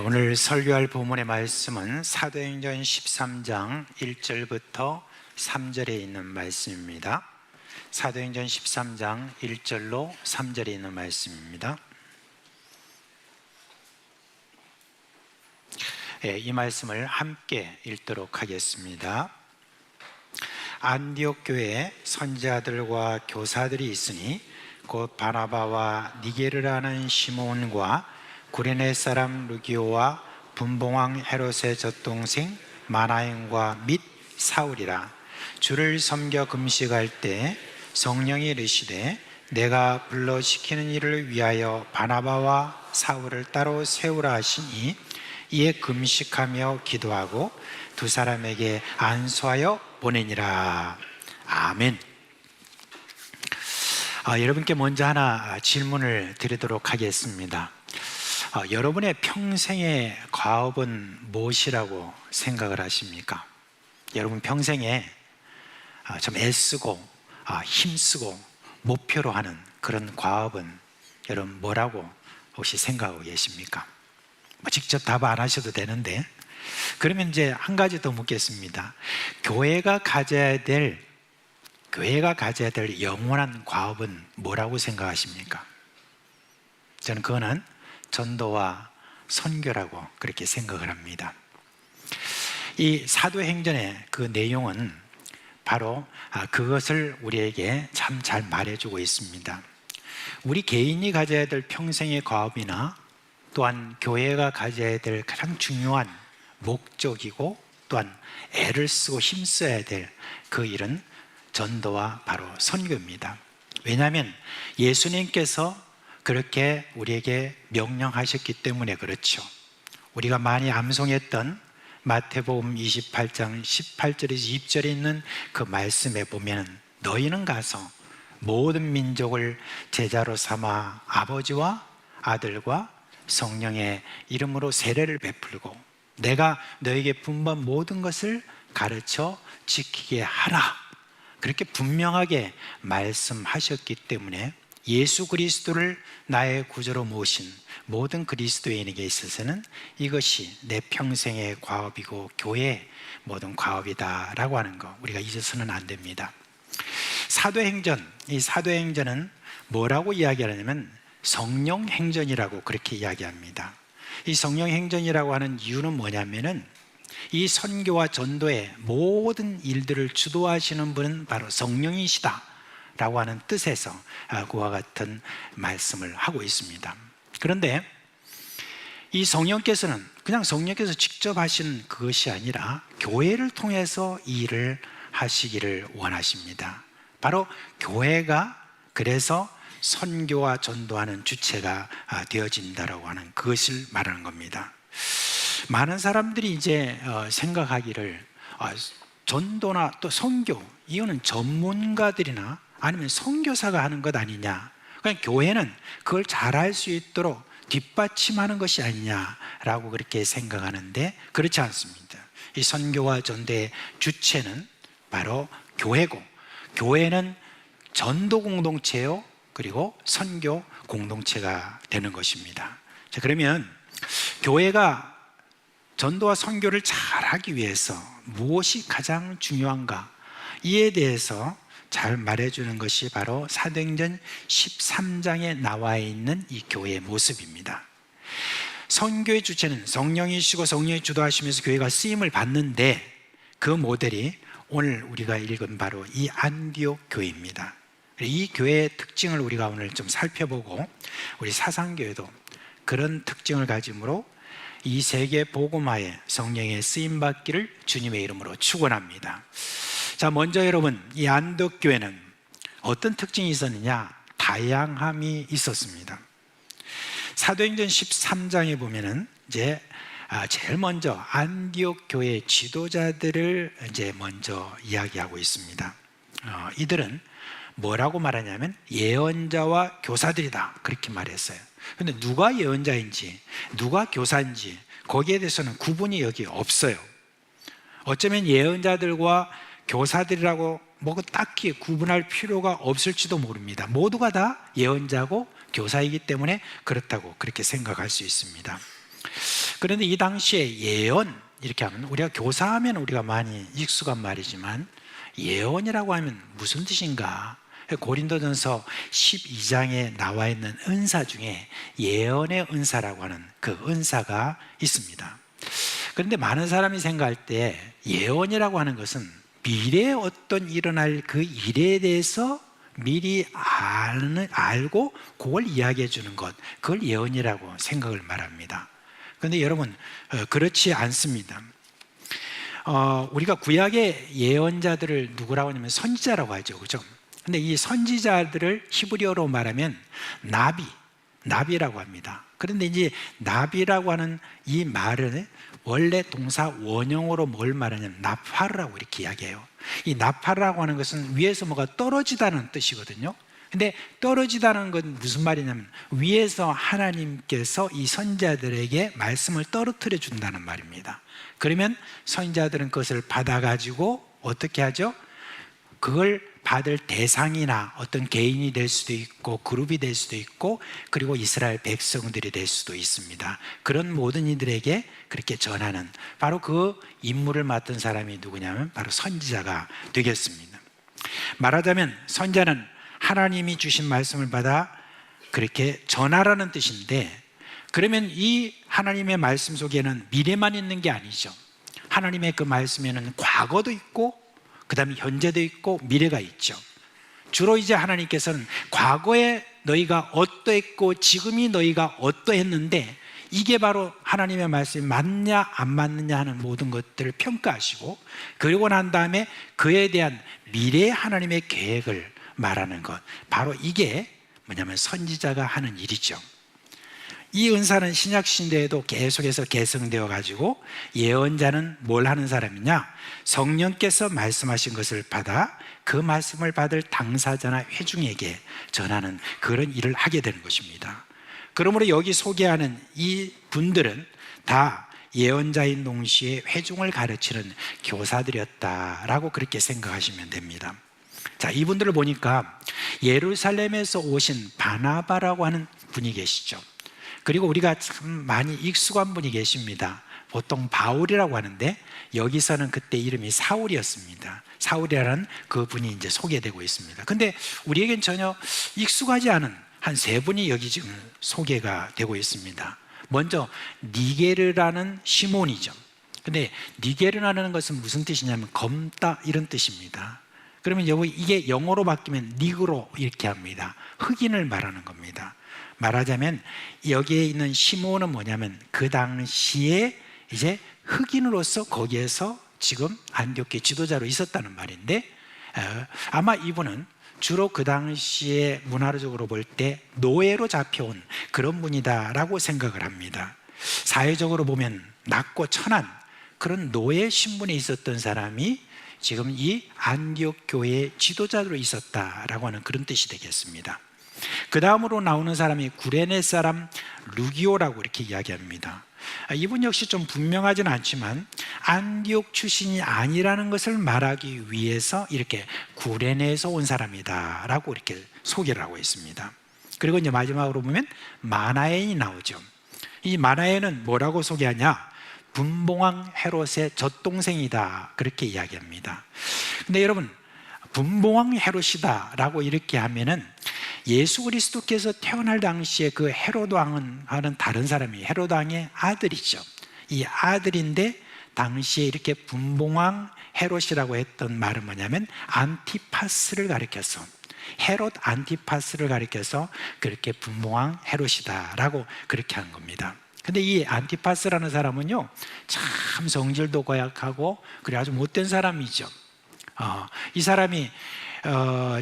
Speaker 7: 오늘 설교할 본문의 말씀은 사도행전 13장 1절부터 3절에 있는 말씀입니다. 사도행전 13장 1절로 3절에 있는 말씀입니다. 이 말씀을 함께 읽도록 하겠습니다. 안디옥 교회에 선지자들과 교사들이 있으니 곧 바나바와 니게르라는 시몬과 구레네 사람 루기오와 분봉왕 헤롯의 젖동생 마나행과 및 사울이라. 주를 섬겨 금식할 때 성령이 이르시되 내가 불러 시키는 일을 위하여 바나바와 사울을 따로 세우라 하시니 이에 금식하며 기도하고 두 사람에게 안수하여 보내니라. 아멘. 여러분께 먼저 하나 질문을 드리도록 하겠습니다. 여러분의 평생의 과업은 무엇이라고 생각을 하십니까? 여러분 평생에 좀 애쓰고 힘쓰고 목표로 하는 그런 과업은 여러분 뭐라고 혹시 생각하고 계십니까? 직접 답 안 하셔도 되는데, 그러면 이제 한 가지 더 묻겠습니다. 교회가 가져야 될 영원한 과업은 뭐라고 생각하십니까? 저는 그거는 전도와 선교라고 그렇게 생각을 합니다. 이 사도행전의 그 내용은 바로 그것을 우리에게 참 잘 말해주고 있습니다. 우리 개인이 가져야 될 평생의 과업이나 또한 교회가 가져야 될 가장 중요한 목적이고 또한 애를 쓰고 힘써야 될 그 일은 전도와 바로 선교입니다. 왜냐하면 예수님께서 그렇게 우리에게 명령하셨기 때문에 그렇죠. 우리가 많이 암송했던 마태복음 28장 18절에서 20절에 있는 그 말씀에 보면 너희는 가서 모든 민족을 제자로 삼아 아버지와 아들과 성령의 이름으로 세례를 베풀고 내가 너에게 분부한 모든 것을 가르쳐 지키게 하라. 그렇게 분명하게 말씀하셨기 때문에 예수 그리스도를 나의 구주로 모신 모든 그리스도인에게 있어서는 이것이 내 평생의 과업이고 교회의 모든 과업이다라고 하는 거 우리가 잊어서는 안 됩니다. 이 사도행전은 뭐라고 이야기하냐면 성령행전이라고 그렇게 이야기합니다. 이 성령행전이라고 하는 이유는 뭐냐면은 이 선교와 전도의 모든 일들을 주도하시는 분은 바로 성령이시다 라고 하는 뜻에서 그와 같은 말씀을 하고 있습니다. 그런데 이 성령께서는 그냥 성령께서 직접 하신 그것이 아니라 교회를 통해서 이 일을 하시기를 원하십니다. 바로 교회가 그래서 선교와 전도하는 주체가 되어진다라고 하는 그것을 말하는 겁니다. 많은 사람들이 이제 생각하기를 전도나 또 선교 이거는 전문가들이나 아니면 선교사가 하는 것 아니냐, 그냥 교회는 그걸 잘할 수 있도록 뒷받침하는 것이 아니냐라고 그렇게 생각하는데 그렇지 않습니다. 이 선교와 전도의 주체는 바로 교회고 교회는 전도 공동체요 그리고 선교 공동체가 되는 것입니다. 자, 그러면 교회가 전도와 선교를 잘하기 위해서 무엇이 가장 중요한가 이에 대해서 잘 말해주는 것이 바로 사도행전 13장에 나와 있는 이 교회의 모습입니다. 선교의 주체는 성령이시고 성령이 주도하시면서 교회가 쓰임을 받는데 그 모델이 오늘 우리가 읽은 바로 이 안디옥 교회입니다. 이 교회의 특징을 우리가 오늘 좀 살펴보고 우리 사상교회도 그런 특징을 가짐으로 이 세계 복음화에 성령의 쓰임 받기를 주님의 이름으로 축원합니다. 자, 먼저 여러분, 이 안디옥 교회는 어떤 특징이 있었느냐? 다양함이 있었습니다. 사도행전 13장에 보면은 이제 제일 먼저 안디옥 교회의 지도자들을 이제 먼저 이야기하고 있습니다. 이들은 뭐라고 말하냐면 예언자와 교사들이다 그렇게 말했어요. 그런데 누가 예언자인지 누가 교사인지 거기에 대해서는 구분이 여기 없어요. 어쩌면 예언자들과 교사들이라고 뭐 딱히 구분할 필요가 없을지도 모릅니다. 모두가 다 예언자고 교사이기 때문에 그렇다고 그렇게 생각할 수 있습니다. 그런데 이 당시에 예언 이렇게 하면 우리가 교사하면 우리가 많이 익숙한 말이지만 예언이라고 하면 무슨 뜻인가? 고린도전서 12장에 나와 있는 은사 중에 예언의 은사라고 하는 그 은사가 있습니다. 그런데 많은 사람이 생각할 때 예언이라고 하는 것은 미래에 어떤 일어날 그 일에 대해서 미리 알고 그걸 이야기해 주는 것, 그걸 예언이라고 생각을 말합니다. 그런데 여러분 그렇지 않습니다. 우리가 구약의 예언자들을 누구라고 하냐면 선지자라고 하죠, 그죠? 근데 이 선지자들을 히브리어로 말하면 나비라고 합니다. 그런데 이제 나비라고 하는 이 말은 원래 동사 원형으로 뭘 말하냐면 나파르라고 이렇게 이야기해요. 이 나파르라고 하는 것은 위에서 뭐가 떨어지다는 뜻이거든요. 근데 떨어지다는 건 무슨 말이냐면 위에서 하나님께서 이 선지자들에게 말씀을 떨어뜨려 준다는 말입니다. 그러면 선지자들은 그것을 받아가지고 어떻게 하죠? 그걸 받을 대상이나 어떤 개인이 될 수도 있고 그룹이 될 수도 있고 그리고 이스라엘 백성들이 될 수도 있습니다. 그런 모든 이들에게 그렇게 전하는 바로 그 임무를 맡은 사람이 누구냐면 바로 선지자가 되겠습니다. 말하자면 선지자는 하나님이 주신 말씀을 받아 그렇게 전하라는 뜻인데, 그러면 이 하나님의 말씀 속에는 미래만 있는 게 아니죠. 하나님의 그 말씀에는 과거도 있고 그 다음에 현재도 있고 미래가 있죠. 주로 이제 하나님께서는 과거에 너희가 어떠했고 지금이 너희가 어떠했는데 이게 바로 하나님의 말씀이 맞냐 안 맞느냐 하는 모든 것들을 평가하시고, 그리고 난 다음에 그에 대한 미래의 하나님의 계획을 말하는 것, 바로 이게 뭐냐면 선지자가 하는 일이죠. 이 은사는 신약 시대에도 계속해서 계승되어 가지고 예언자는 뭘 하는 사람이냐? 성령께서 말씀하신 것을 받아 그 말씀을 받을 당사자나 회중에게 전하는 그런 일을 하게 되는 것입니다. 그러므로 여기 소개하는 이 분들은 다 예언자인 동시에 회중을 가르치는 교사들이었다라고 그렇게 생각하시면 됩니다. 자, 이분들을 보니까 예루살렘에서 오신 바나바라고 하는 분이 계시죠. 그리고 우리가 참 많이 익숙한 분이 계십니다. 보통 바울이라고 하는데 여기서는 그때 이름이 사울이었습니다. 사울이라는 그 분이 이제 소개되고 있습니다. 근데 우리에겐 전혀 익숙하지 않은 한 세 분이 여기 지금 소개가 되고 있습니다. 먼저 니게르라는 시몬이죠. 근데 니게르라는 것은 무슨 뜻이냐면 검다 이런 뜻입니다. 그러면 여기 이게 영어로 바뀌면 니그로 이렇게 합니다. 흑인을 말하는 겁니다. 말하자면 여기에 있는 시몬은 뭐냐면 그 당시에 이제 흑인으로서 거기에서 지금 안디옥의 지도자로 있었다는 말인데, 아마 이분은 주로 그 당시에 문화적으로 볼 때 노예로 잡혀온 그런 분이다라고 생각을 합니다. 사회적으로 보면 낮고 천한 그런 노예 신분에 있었던 사람이 지금 이 안디옥 교회의 지도자로 있었다라고 하는 그런 뜻이 되겠습니다. 그 다음으로 나오는 사람이 구레네 사람 루기오라고 이렇게 이야기합니다. 이분 역시 좀 분명하지는 않지만 안디옥 출신이 아니라는 것을 말하기 위해서 이렇게 구레네에서 온 사람이다 라고 이렇게 소개를 하고 있습니다. 그리고 이제 마지막으로 보면 마나엔이 나오죠. 이 마나엔은 뭐라고 소개하냐? 분봉왕 헤롯의 젖동생이다 그렇게 이야기합니다. 근데 여러분, 분봉왕 헤롯이다 라고 이렇게 하면은 예수 그리스도께서 태어날 당시에 그 헤롯 왕은 하는 다른 사람이 헤롯 왕의 아들이죠. 이 아들인데 당시에 이렇게 분봉왕 헤롯이라고 했던 말은 뭐냐면 안티파스를 가리켜서, 헤롯 안티파스를 가리켜서 그렇게 분봉왕 헤롯이다라고 그렇게 한 겁니다. 근데 이 안티파스라는 사람은요 참 성질도 고약하고 그래 아주 못된 사람이죠. 이 사람이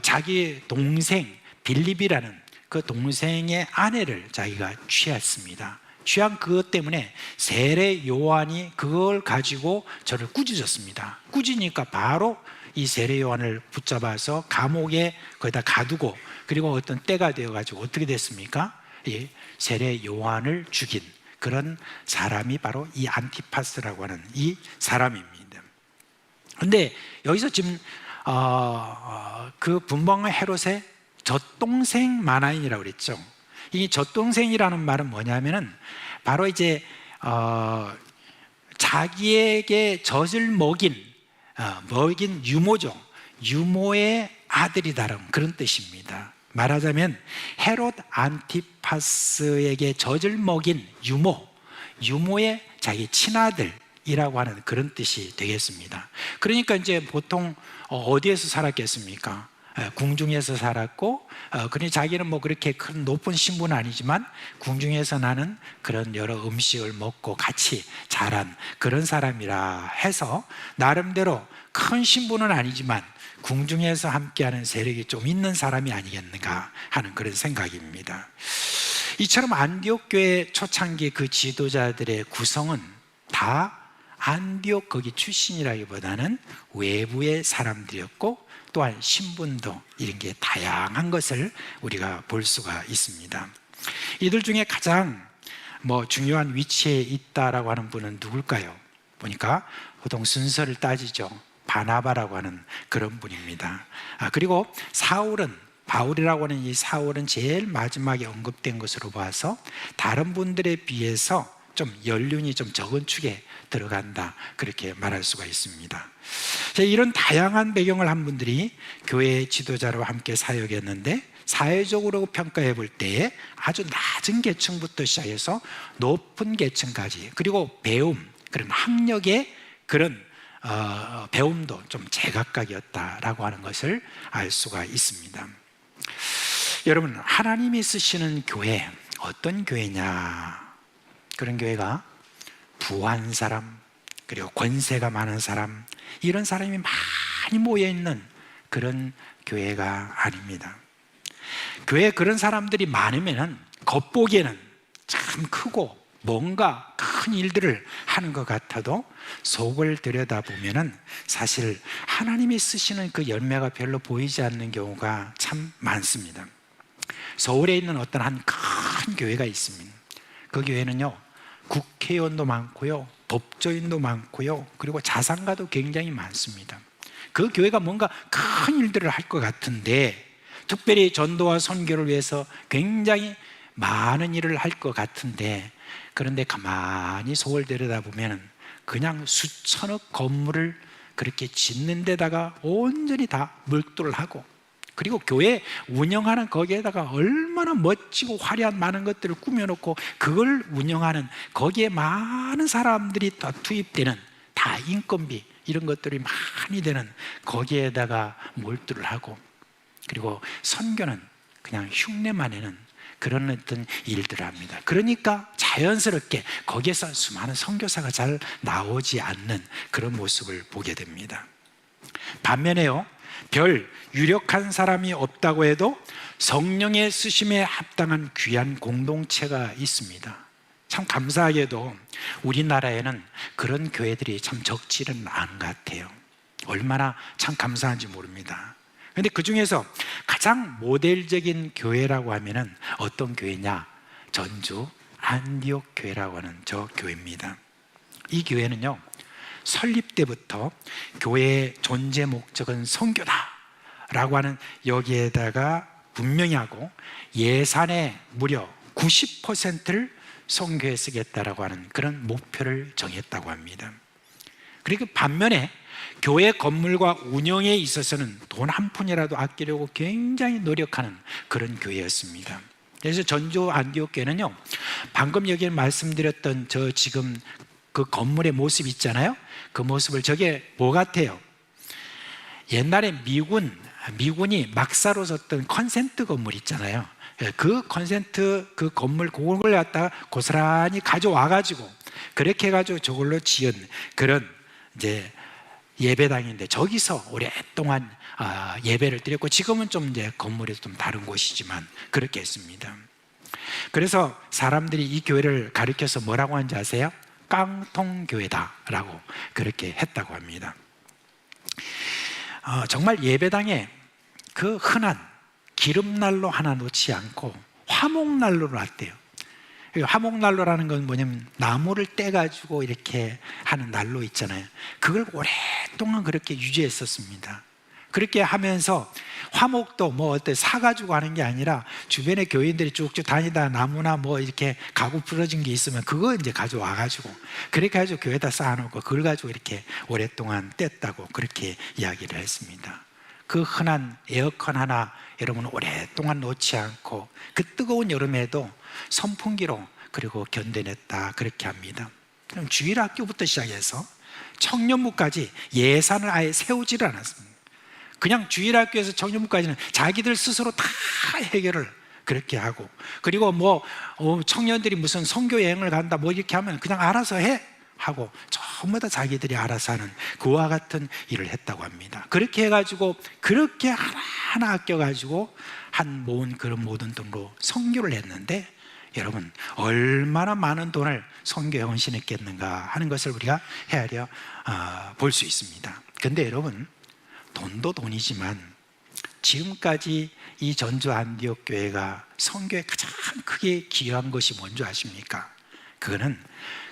Speaker 7: 자기 동생 빌립이라는 그 동생의 아내를 자기가 취했습니다. 취한 그것 때문에 세례 요한이 그걸 가지고 저를 꾸짖었습니다. 꾸짖으니까 바로 이 세례 요한을 붙잡아서 감옥에 거기다 가두고, 그리고 어떤 때가 되어가지고 어떻게 됐습니까? 이 세례 요한을 죽인 그런 사람이 바로 이 안티파스라고 하는 이 사람입니다. 그런데 여기서 지금 그 분봉왕 헤롯의 젖동생 마나인이라고 그랬죠. 이 젖동생이라는 말은 뭐냐면은 바로 이제 자기에게 젖을 먹인 유모죠. 유모의 아들이다라는 그런 뜻입니다. 말하자면 헤롯 안티파스에게 젖을 먹인 유모의 자기 친아들이라고 하는 그런 뜻이 되겠습니다. 그러니까 이제 보통 어디에서 살았겠습니까? 궁중에서 살았고, 그러니 자기는 뭐 그렇게 큰 높은 신분은 아니지만 궁중에서 나는 그런 여러 음식을 먹고 같이 자란 그런 사람이라 해서 나름대로 큰 신분은 아니지만 궁중에서 함께하는 세력이 좀 있는 사람이 아니겠는가 하는 그런 생각입니다. 이처럼 안디옥 교회 초창기 그 지도자들의 구성은 다 안디옥 거기 출신이라기보다는 외부의 사람들이었고, 또한 신분도 이런 게 다양한 것을 우리가 볼 수가 있습니다. 이들 중에 가장 중요한 위치에 있다라고 하는 분은 누굴까요? 보니까 보통 순서를 따지죠. 바나바라고 하는 그런 분입니다. 그리고 바울이라고 하는 이 사울은 제일 마지막에 언급된 것으로 봐서 다른 분들에 비해서 좀 연륜이 좀 적은 축에 들어간다, 그렇게 말할 수가 있습니다. 이런 다양한 배경을 한 분들이 교회 지도자로 함께 사역했는데, 사회적으로 평가해 볼 때에 아주 낮은 계층부터 시작해서 높은 계층까지, 그리고 배움, 그런 학력의 그런 배움도 좀 제각각이었다라고 하는 것을 알 수가 있습니다. 여러분, 하나님이 쓰시는 교회, 어떤 교회냐? 그런 교회가 부한 사람, 그리고 권세가 많은 사람, 이런 사람이 많이 모여있는 그런 교회가 아닙니다. 교회에 그런 사람들이 많으면 겉보기에는 참 크고 뭔가 큰 일들을 하는 것 같아도 속을 들여다보면 사실 하나님이 쓰시는 그 열매가 별로 보이지 않는 경우가 참 많습니다. 서울에 있는 어떤 한 큰 교회가 있습니다. 그 교회는요, 국회의원도 많고요, 법조인도 많고요, 그리고 자산가도 굉장히 많습니다. 그 교회가 뭔가 큰 일들을 할 것 같은데, 특별히 전도와 선교를 위해서 굉장히 많은 일을 할 것 같은데, 그런데 가만히 속을 들여다보면 그냥 수천억 건물을 그렇게 짓는 데다가 온전히 다 몰두를 하고, 그리고 교회 운영하는 거기에다가 얼마나 멋지고 화려한 많은 것들을 꾸며놓고 그걸 운영하는 거기에 많은 사람들이 더 투입되는, 다 인건비 이런 것들이 많이 되는 거기에다가 몰두를 하고, 그리고 선교는 그냥 흉내만 내는 그런 어떤 일들을 합니다. 그러니까 자연스럽게 거기에서 수많은 선교사가 잘 나오지 않는 그런 모습을 보게 됩니다. 반면에요, 별 유력한 사람이 없다고 해도 성령의 쓰심에 합당한 귀한 공동체가 있습니다. 참 감사하게도 우리나라에는 그런 교회들이 참 적지는 않은 것 같아요. 얼마나 참 감사한지 모릅니다. 그런데 그 중에서 가장 모델적인 교회라고 하면은 어떤 교회냐? 전주 안디옥 교회라고 하는 저 교회입니다. 이 교회는요, 설립 때부터 교회의 존재 목적은 선교다 라고 하는 여기에다가 분명히 하고, 예산의 무려 90%를 선교에 쓰겠다라고 하는 그런 목표를 정했다고 합니다. 그리고 반면에 교회 건물과 운영에 있어서는 돈 한 푼이라도 아끼려고 굉장히 노력하는 그런 교회였습니다. 그래서 전주 안디옥 교회는요, 방금 여기 말씀드렸던 저 지금 그 건물의 모습 있잖아요. 그 모습을, 저게 뭐 같아요? 옛날에 미군이 막사로 썼던 컨센트 건물 있잖아요. 그 컨센트 그 건물 그걸 갖다가 고스란히 가져와가지고 그렇게 해가지고 저걸로 지은 그런 이제 예배당인데, 저기서 오랫동안 예배를 드렸고, 지금은 좀 이제 건물이 좀 다른 곳이지만 그렇게 했습니다. 그래서 사람들이 이 교회를 가리켜서 뭐라고 하는지 아세요? 깡통교회다라고 그렇게 했다고 합니다. 정말 예배당에 그 흔한 기름난로 하나 놓지 않고 화목난로를 놨대요. 화목난로라는 건 뭐냐면 나무를 떼가지고 이렇게 하는 난로 있잖아요. 그걸 오랫동안 그렇게 유지했었습니다. 그렇게 하면서 화목도 뭐 어때 사가지고 하는 게 아니라 주변에 교인들이 쭉쭉 다니다 나무나 뭐 이렇게 가구 부러진 게 있으면 그거 이제 가져와가지고 그렇게 가지고 교회에다 쌓아놓고 그걸 가지고 이렇게 오랫동안 뗐다고 그렇게 이야기를 했습니다. 그 흔한 에어컨 하나 여러분 오랫동안 놓지 않고 그 뜨거운 여름에도 선풍기로 그리고 견뎌냈다 그렇게 합니다. 그럼 주일학교부터 시작해서 청년부까지 예산을 아예 세우지를 않았습니다. 그냥 주일학교에서 청년부까지는 자기들 스스로 다 해결을 그렇게 하고, 그리고 뭐 청년들이 무슨 선교 여행을 간다 뭐 이렇게 하면 그냥 알아서 해 하고 전부 다 자기들이 알아서 하는 그와 같은 일을 했다고 합니다. 그렇게 해가지고 그렇게 하나하나 아껴가지고 한 모은 그런 모든 돈으로 선교를 했는데, 여러분 얼마나 많은 돈을 선교에 헌신했겠는가 하는 것을 우리가 헤아려 볼 수 있습니다. 근데 여러분 돈도 돈이지만 지금까지 이 전주 안디옥 교회가 선교에 가장 크게 기여한 것이 뭔지 아십니까? 그거는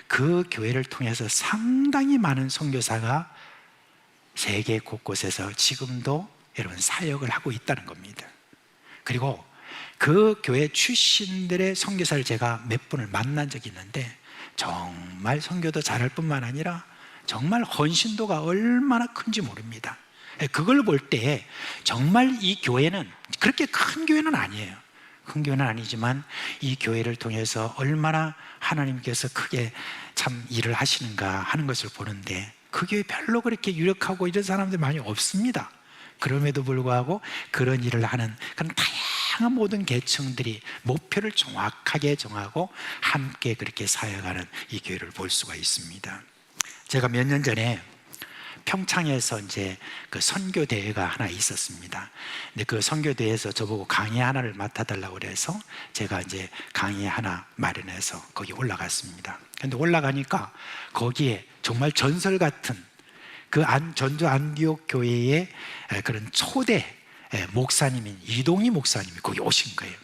Speaker 7: 그 교회를 통해서 상당히 많은 선교사가 세계 곳곳에서 지금도 여러분 사역을 하고 있다는 겁니다. 그리고 그 교회 출신들의 선교사를 제가 몇 분을 만난 적이 있는데 정말 선교도 잘할 뿐만 아니라 정말 헌신도가 얼마나 큰지 모릅니다. 그걸 볼 때 정말 이 교회는 그렇게 큰 교회는 아니에요. 큰 교회는 아니지만 이 교회를 통해서 얼마나 하나님께서 크게 참 일을 하시는가 하는 것을 보는데, 그 교회 별로 그렇게 유력하고 이런 사람들 많이 없습니다. 그럼에도 불구하고 그런 일을 하는 그런 다양한 모든 계층들이 목표를 정확하게 정하고 함께 그렇게 사역하는 이 교회를 볼 수가 있습니다. 제가 몇 년 전에 평창에서 이제 그 선교 대회가 하나 있었습니다. 근데 그 선교 대회에서 저보고 강의 하나를 맡아달라고 그래서 제가 이제 강의 하나 마련해서 거기 올라갔습니다. 근데 올라가니까 거기에 정말 전설 같은 그 전주 안디옥 교회의 그런 초대 목사님인 이동희 목사님이 거기 오신 거예요.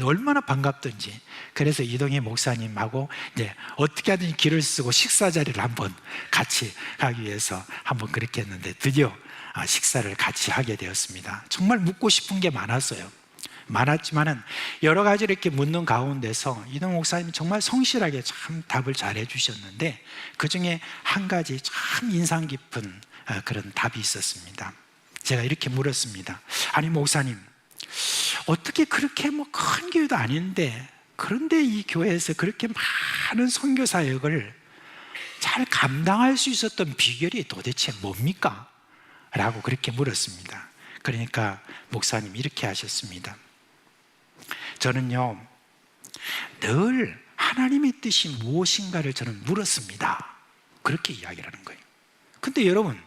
Speaker 7: 얼마나 반갑던지. 그래서 이동희 목사님하고 이제 어떻게 하든지 길을 쓰고 식사 자리를 한번 같이 가기 위해서 한번 그렇게 했는데 드디어 식사를 같이 하게 되었습니다. 정말 묻고 싶은 게 많았지만은 여러 가지 이렇게 묻는 가운데서 이동희 목사님이 정말 성실하게 참 답을 잘 해주셨는데, 그 중에 한 가지 참 인상 깊은 그런 답이 있었습니다. 제가 이렇게 물었습니다. 아니 목사님, 어떻게 그렇게 뭐 큰 교회도 아닌데 그런데 이 교회에서 그렇게 많은 선교 사역을 잘 감당할 수 있었던 비결이 도대체 뭡니까? 라고 그렇게 물었습니다. 그러니까 목사님이 이렇게 하셨습니다. 저는요 늘 하나님의 뜻이 무엇인가를 저는 물었습니다. 그렇게 이야기를 하는 거예요. 근데 여러분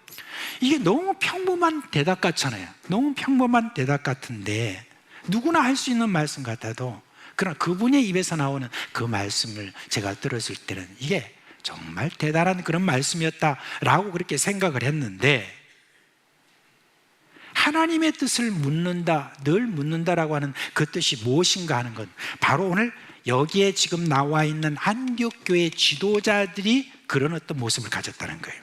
Speaker 7: 이게 너무 평범한 대답 같잖아요. 너무 평범한 대답 같은데 누구나 할 수 있는 말씀 같아도, 그러나 그분의 입에서 나오는 그 말씀을 제가 들었을 때는 이게 정말 대단한 그런 말씀이었다라고 그렇게 생각을 했는데, 하나님의 뜻을 묻는다, 늘 묻는다라고 하는 그 뜻이 무엇인가 하는 건 바로 오늘 여기에 지금 나와 있는 안디옥 교회 지도자들이 그런 어떤 모습을 가졌다는 거예요.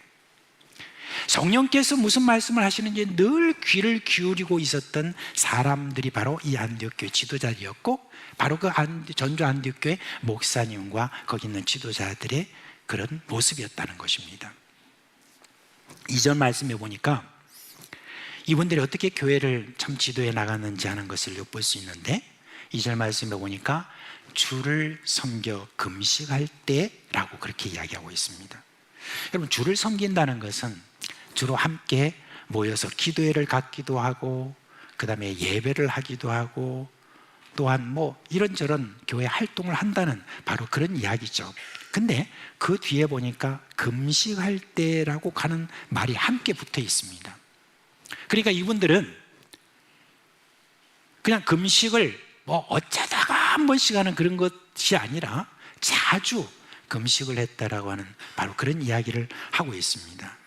Speaker 7: 성령께서 무슨 말씀을 하시는지 늘 귀를 기울이고 있었던 사람들이 바로 이 안디옥 교회 지도자들이었고, 바로 그 전주 안디옥 교회 목사님과 거기 있는 지도자들의 그런 모습이었다는 것입니다. 2절 말씀해 보니까 이분들이 어떻게 교회를 참 지도해 나갔는지 하는 것을 엿볼 수 있는데, 2절 말씀해 보니까 주를 섬겨 금식할 때라고 그렇게 이야기하고 있습니다. 여러분 주를 섬긴다는 것은 주로 함께 모여서 기도회를 갖기도 하고, 그 다음에 예배를 하기도 하고, 또한 뭐 이런저런 교회 활동을 한다는 바로 그런 이야기죠. 근데 그 뒤에 보니까 금식할 때라고 하는 말이 함께 붙어 있습니다. 그러니까 이분들은 그냥 금식을 뭐 어쩌다가 한 번씩 하는 그런 것이 아니라 자주 금식을 했다라고 하는 바로 그런 이야기를 하고 있습니다.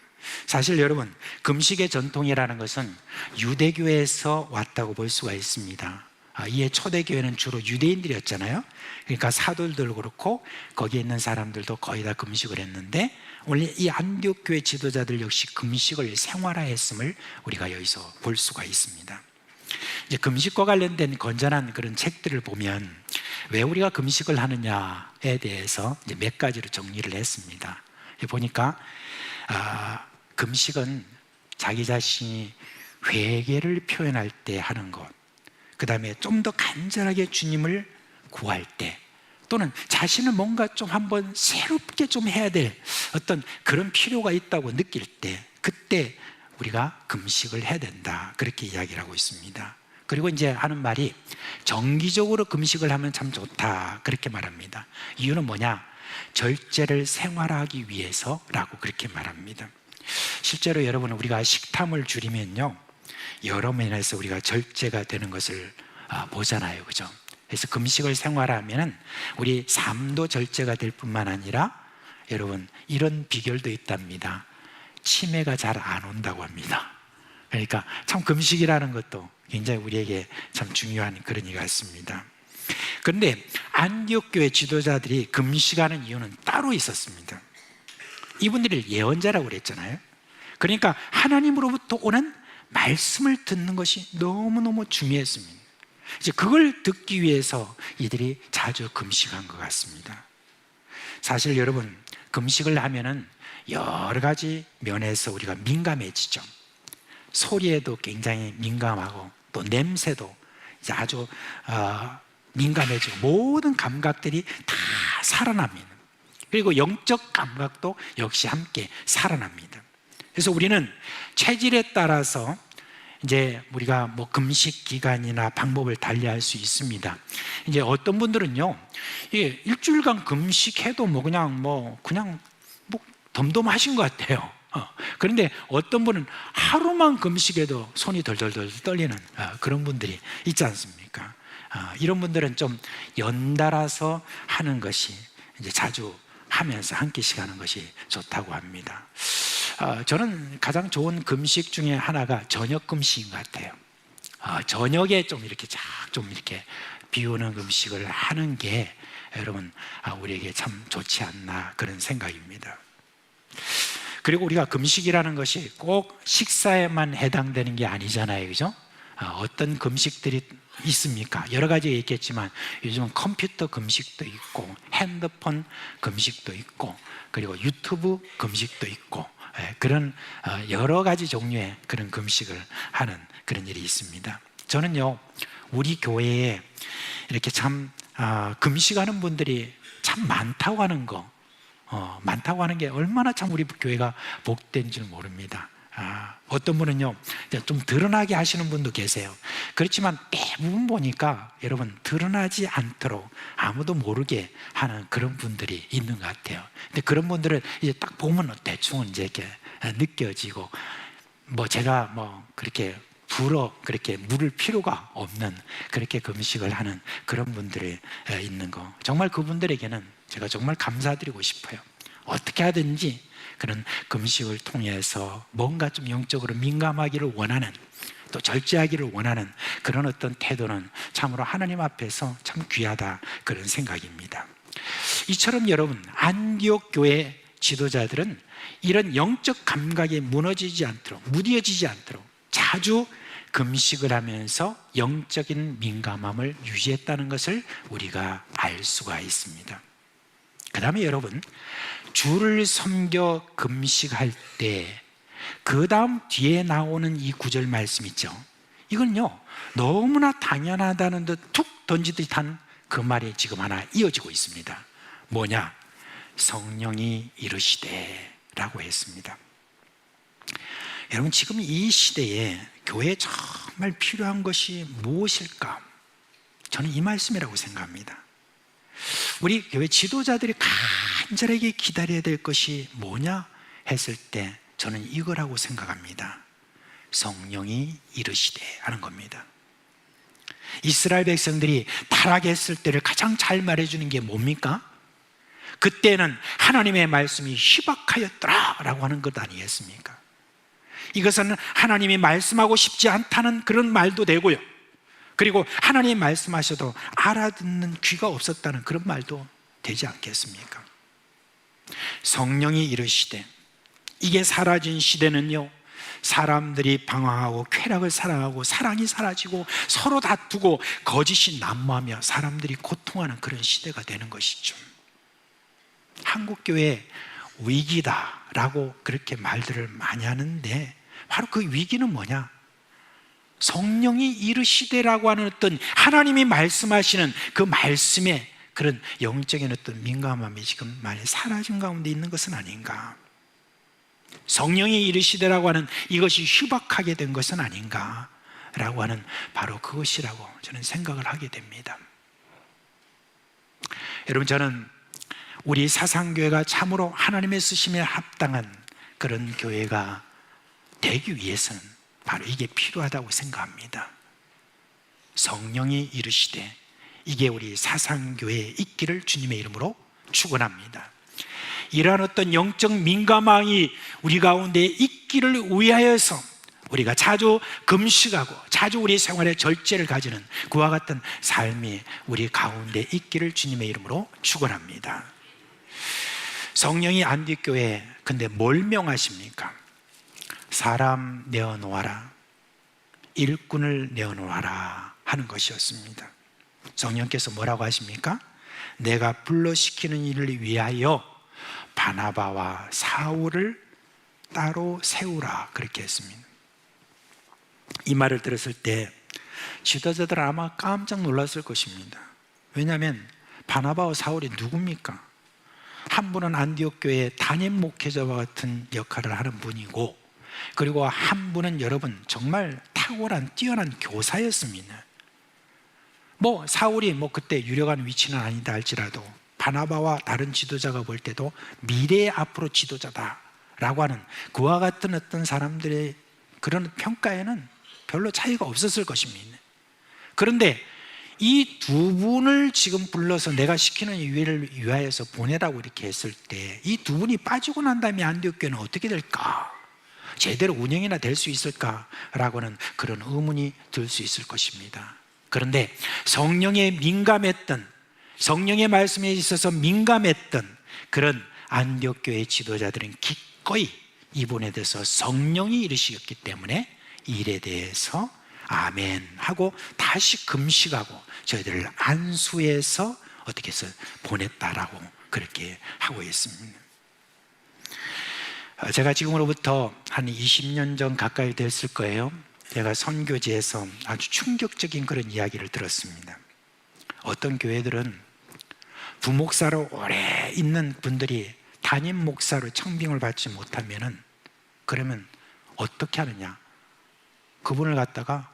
Speaker 7: 사실 여러분 금식의 전통이라는 것은 유대교에서 왔다고 볼 수가 있습니다. 이에 초대교회는 주로 유대인들이었잖아요. 그러니까 사도들도 그렇고 거기에 있는 사람들도 거의 다 금식을 했는데, 원래 이 안디옥 교회 지도자들 역시 금식을 생활화했음을 우리가 여기서 볼 수가 있습니다. 이제 금식과 관련된 건전한 그런 책들을 보면 왜 우리가 금식을 하느냐에 대해서 이제 몇 가지로 정리를 했습니다. 보니까 금식은 자기 자신이 회개를 표현할 때 하는 것, 그 다음에 좀 더 간절하게 주님을 구할 때, 또는 자신을 뭔가 좀 한번 새롭게 좀 해야 될 어떤 그런 필요가 있다고 느낄 때, 그때 우리가 금식을 해야 된다, 그렇게 이야기를 하고 있습니다. 그리고 이제 하는 말이 정기적으로 금식을 하면 참 좋다, 그렇게 말합니다. 이유는 뭐냐? 절제를 생활하기 위해서라고 그렇게 말합니다. 실제로 여러분, 우리가 식탐을 줄이면요, 여러 면에서 우리가 절제가 되는 것을 보잖아요, 그죠? 그래서 금식을 생활하면은 우리 삶도 절제가 될 뿐만 아니라 여러분, 이런 비결도 있답니다. 치매가 잘 안 온다고 합니다. 그러니까 참 금식이라는 것도 굉장히 우리에게 참 중요한 그런 일 같습니다. 그런데 안디옥 교회 지도자들이 금식하는 이유는 따로 있었습니다. 이분들이 예언자라고 그랬잖아요. 그러니까 하나님으로부터 오는 말씀을 듣는 것이 너무너무 중요했습니다. 이제 그걸 듣기 위해서 이들이 자주 금식한 것 같습니다. 사실 여러분, 금식을 하면은 여러 가지 면에서 우리가 민감해지죠. 소리에도 굉장히 민감하고, 또 냄새도 이제 아주 민감해지고, 모든 감각들이 다 살아납니다. 그리고 영적 감각도 역시 함께 살아납니다. 그래서 우리는 체질에 따라서 이제 우리가 뭐 금식 기간이나 방법을 달리할 수 있습니다. 이제 어떤 분들은요, 이게 일주일간 금식해도 그냥 덤덤하신 것 같아요. 그런데 어떤 분은 하루만 금식해도 손이 덜덜덜 떨리는 그런 분들이 있지 않습니까? 이런 분들은 좀 연달아서 하는 것이, 이제 자주 하면서 한 끼씩 하는 것이 좋다고 합니다. 저는 가장 좋은 금식 중에 하나가 저녁 금식인 것 같아요. 저녁에 좀 이렇게 비우는 금식을 하는 게 여러분, 우리에게 참 좋지 않나, 그런 생각입니다. 그리고 우리가 금식이라는 것이 꼭 식사에만 해당되는 게 아니잖아요, 그죠? 어떤 금식들이 있습니까? 여러 가지가 있겠지만 요즘은 컴퓨터 금식도 있고, 핸드폰 금식도 있고, 그리고 유튜브 금식도 있고, 그런 여러 가지 종류의 그런 금식을 하는 그런 일이 있습니다. 저는요, 우리 교회에 이렇게 참 금식하는 분들이 참 많다고 하는 거, 많다고 하는 게 얼마나 참 우리 교회가 복된 줄 모릅니다. 어떤 분은요, 좀 드러나게 하시는 분도 계세요. 그렇지만 대부분 보니까 여러분, 드러나지 않도록 아무도 모르게 하는 그런 분들이 있는 것 같아요. 근데 그런 분들은 이제 딱 보면 대충은 이제 이렇게 느껴지고, 제가 그렇게 그렇게 물을 필요가 없는 그렇게 금식을 하는 그런 분들이 있는 거, 정말 그분들에게는 제가 정말 감사드리고 싶어요. 어떻게 하든지 그런 금식을 통해서 뭔가 좀 영적으로 민감하기를 원하는, 또 절제하기를 원하는 그런 어떤 태도는 참으로 하나님 앞에서 참 귀하다, 그런 생각입니다. 이처럼 여러분, 안디옥 교회 지도자들은 이런 영적 감각이 무너지지 않도록, 무뎌지지 않도록 자주 금식을 하면서 영적인 민감함을 유지했다는 것을 우리가 알 수가 있습니다. 그 다음에 여러분, 주를 섬겨 금식할 때 그 다음 뒤에 나오는 이 구절 말씀 있죠. 이건요, 너무나 당연하다는 듯 툭 던지듯 한 그 말이 지금 하나 이어지고 있습니다. 뭐냐? 성령이 이르시되 라고 했습니다. 여러분, 지금 이 시대에 교회에 정말 필요한 것이 무엇일까? 저는 이 말씀이라고 생각합니다. 우리 교회 지도자들이 간절하게 기다려야 될 것이 뭐냐 했을 때 저는 이거라고 생각합니다. 성령이 이르시되 하는 겁니다. 이스라엘 백성들이 타락했을 때를 가장 잘 말해주는 게 뭡니까? 그때는 하나님의 말씀이 희박하였더라 라고 하는 것 아니겠습니까? 이것은 하나님이 말씀하고 싶지 않다는 그런 말도 되고요, 그리고 하나님이 말씀하셔도 알아듣는 귀가 없었다는 그런 말도 되지 않겠습니까? 성령이 이르시되, 이게 사라진 시대는요, 사람들이 방황하고 쾌락을 사랑하고 사랑이 사라지고 서로 다투고 거짓이 난무하며 사람들이 고통하는 그런 시대가 되는 것이죠. 한국교회 위기다라고 그렇게 말들을 많이 하는데 바로 그 위기는 뭐냐? 성령이 이르시되라고 하는 어떤 하나님이 말씀하시는 그 말씀에 그런 영적인 어떤 민감함이 지금 많이 사라진 가운데 있는 것은 아닌가? 성령이 이르시되라고 하는 이것이 휴박하게 된 것은 아닌가라고 하는 바로 그것이라고 저는 생각을 하게 됩니다. 여러분, 저는 우리 사상교회가 참으로 하나님의 쓰심에 합당한 그런 교회가 되기 위해서는 바로 이게 필요하다고 생각합니다. 성령이 이르시되 이게 우리 사상교회에 있기를 주님의 이름으로 축원합니다. 이러한 어떤 영적 민감함이 우리 가운데 있기를 위하여서 우리가 자주 금식하고 자주 우리 생활에 절제를 가지는 그와 같은 삶이 우리 가운데 있기를 주님의 이름으로 축원합니다. 성령이 안디교회에 근데 뭘 명하십니까? 사람 내어놓아라, 일꾼을 내어놓아라 하는 것이었습니다. 성령께서 뭐라고 하십니까? 내가 불러시키는 일을 위하여 바나바와 사울을 따로 세우라 그렇게 했습니다. 이 말을 들었을 때 지도자들은 아마 깜짝 놀랐을 것입니다. 왜냐하면 바나바와 사울이 누굽니까? 한 분은 안디옥 교회의 담임 목회자와 같은 역할을 하는 분이고, 그리고 한 분은 여러분 정말 탁월한 뛰어난 교사였습니다. 사울이 그때 유력한 위치는 아니다 할지라도 바나바와 다른 지도자가 볼 때도 미래의 앞으로 지도자다라고 하는 그와 같은 어떤 사람들의 그런 평가에는 별로 차이가 없었을 것입니다. 그런데 이 두 분을 지금 불러서 내가 시키는 일을 위하여서 보내라고 이렇게 했을 때 이 두 분이 빠지고 난 다음에 안디옥 교회는 어떻게 될까? 제대로 운영이나 될 수 있을까라고는 그런 의문이 들 수 있을 것입니다. 그런데 성령에 민감했던, 성령의 말씀에 있어서 민감했던 그런 안디옥 교회 지도자들은 기꺼이 이분에 대해서 성령이 이르시었기 때문에 이 일에 대해서 아멘 하고 다시 금식하고 저희들을 안수해서 어떻게 해서 보냈다라고 그렇게 하고 있습니다. 제가 지금으로부터 한 20년 전 가까이 됐을 거예요. 제가 선교지에서 아주 충격적인 그런 이야기를 들었습니다. 어떤 교회들은 부목사로 오래 있는 분들이 담임 목사로 청빙을 받지 못하면은 그러면 어떻게 하느냐? 그분을 갖다가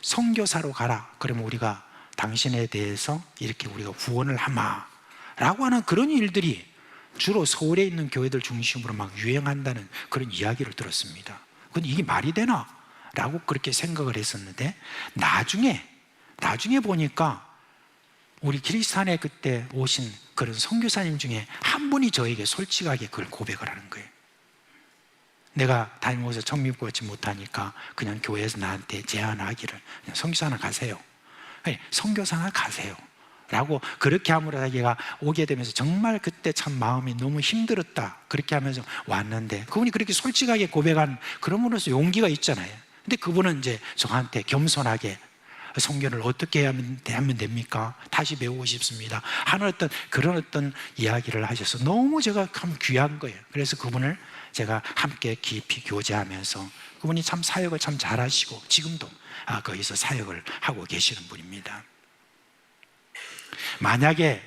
Speaker 7: 선교사로 가라. 그러면 우리가 당신에 대해서 이렇게 우리가 후원을 하마 라고 하는 그런 일들이 주로 서울에 있는 교회들 중심으로 막 유행한다는 그런 이야기를 들었습니다. 근데 이게 말이 되나? 라고 그렇게 생각을 했었는데 나중에 보니까 우리 기리스탄에 그때 오신 그런 선교사님 중에 한 분이 저에게 솔직하게 그걸 고백을 하는 거예요. 내가 다니면서 청빙 받지 못하니까 그냥 교회에서 나한테 제안하기를 그냥 선교사 하나 가세요. 선교사 하나 가세요. 라고 그렇게 하므로 자기가 오게 되면서 정말 그때 참 마음이 너무 힘들었다. 그렇게 하면서 왔는데 그분이 그렇게 솔직하게 고백한 그러므로서 용기가 있잖아요. 근데 그분은 이제 저한테 겸손하게 선교를 어떻게 하면 됩니까? 다시 배우고 싶습니다. 하는 그런 어떤 이야기를 하셔서 너무 제가 참 귀한 거예요. 그래서 그분을 제가 함께 깊이 교제하면서 그분이 참 사역을 참 잘하시고 지금도 거기서 사역을 하고 계시는 분입니다. 만약에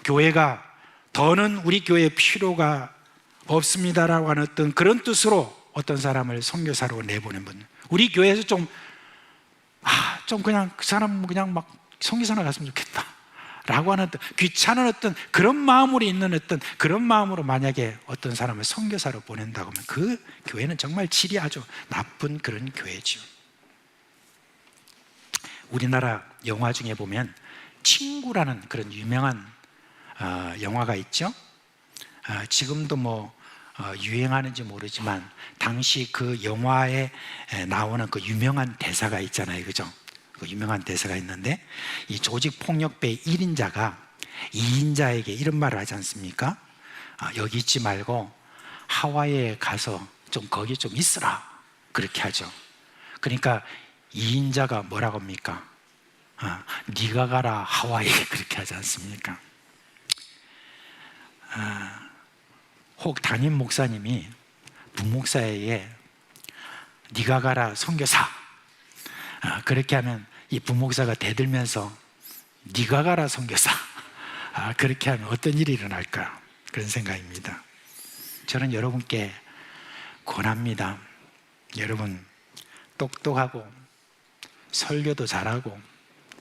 Speaker 7: 교회가 더는 우리 교회에 필요가 없습니다라고 하는 어떤 그런 뜻으로 어떤 사람을 선교사로 내보낸 분, 우리 교회에서 좀 그냥 그 사람 그냥 막 선교사나 갔으면 좋겠다 라고 하는 귀찮은 어떤 그런 마음으로 있는 어떤 그런 마음으로 만약에 어떤 사람을 선교사로 보낸다고 하면 그 교회는 정말 질이 아주 나쁜 그런 교회죠. 우리나라 영화 중에 보면 친구라는 그런 유명한 영화가 있죠. 지금도 유행하는지 모르지만 당시 그 영화에 나오는 그 유명한 대사가 있잖아요, 그죠? 그 유명한 대사가 있는데 이 조직 폭력배 1인자가 2인자에게 이런 말을 하지 않습니까? 여기 있지 말고 하와이에 가서 좀 거기 좀 있으라 그렇게 하죠. 그러니까 2인자가 뭐라고 합니까? 네가 가라 하와이 그렇게 하지 않습니까? 혹 담임 목사님이 부목사에게 네가 가라 선교사 그렇게 하면 이 부목사가 대들면서 네가 가라 선교사 그렇게 하면 어떤 일이 일어날까 그런 생각입니다. 저는 여러분께 권합니다. 여러분 똑똑하고 설교도 잘하고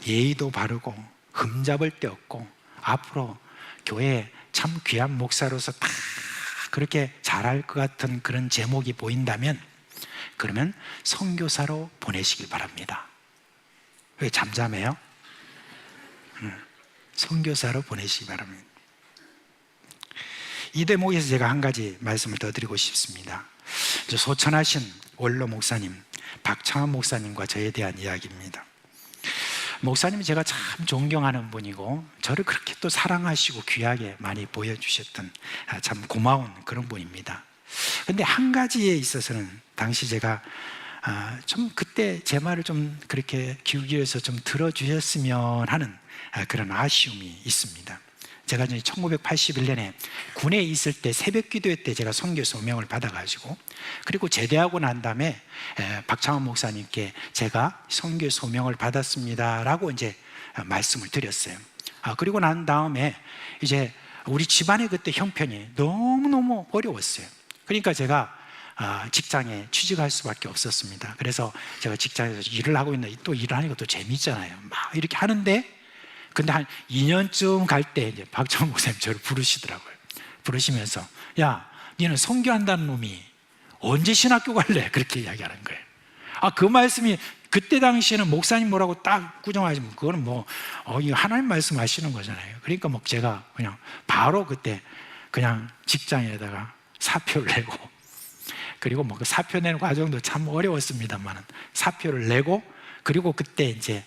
Speaker 7: 예의도 바르고 흠잡을 데 없고 앞으로 교회에 참 귀한 목사로서 다 그렇게 잘할 것 같은 그런 제목이 보인다면 그러면 선교사로 보내시길 바랍니다. 왜 잠잠해요? 선교사로 보내시기 바랍니다. 이 대목에서 제가 한 가지 말씀을 더 드리고 싶습니다. 소천하신 원로 목사님 박창환 목사님과 저에 대한 이야기입니다. 목사님이 제가 참 존경하는 분이고 저를 그렇게 또 사랑하시고 귀하게 많이 보여주셨던 참 고마운 그런 분입니다. 근데 한 가지에 있어서는 당시 제가 좀 그때 제 말을 좀 그렇게 귀 기울여서 좀 들어주셨으면 하는 그런 아쉬움이 있습니다. 제가 1981년에 군에 있을 때 새벽 기도회 때 제가 선교 소명을 받아가지고 그리고 제대하고 난 다음에 박창원 목사님께 제가 선교 소명을 받았습니다라고 이제 말씀을 드렸어요. 그리고 난 다음에 이제 우리 집안의 그때 형편이 너무너무 어려웠어요. 그러니까 제가 직장에 취직할 수밖에 없었습니다. 그래서 제가 직장에서 일을 하고 있는데 또 일을 하니까 또 재미있잖아요. 막 이렇게 하는데 근데 한 2년쯤 갈 때 이제 박정호 목사님 저를 부르시더라고요. 부르시면서 야, 너는 선교한다는 놈이 언제 신학교 갈래? 그렇게 이야기하는 거예요. 그 말씀이 그때 당시에는 목사님 뭐라고 딱 꾸정하시면 그거는 이거 하나님 말씀하시는 거잖아요. 그러니까 제가 그냥 바로 그때 그냥 직장에다가 사표를 내고 그리고 그 사표 내는 과정도 참 어려웠습니다만 사표를 내고 그리고 그때 이제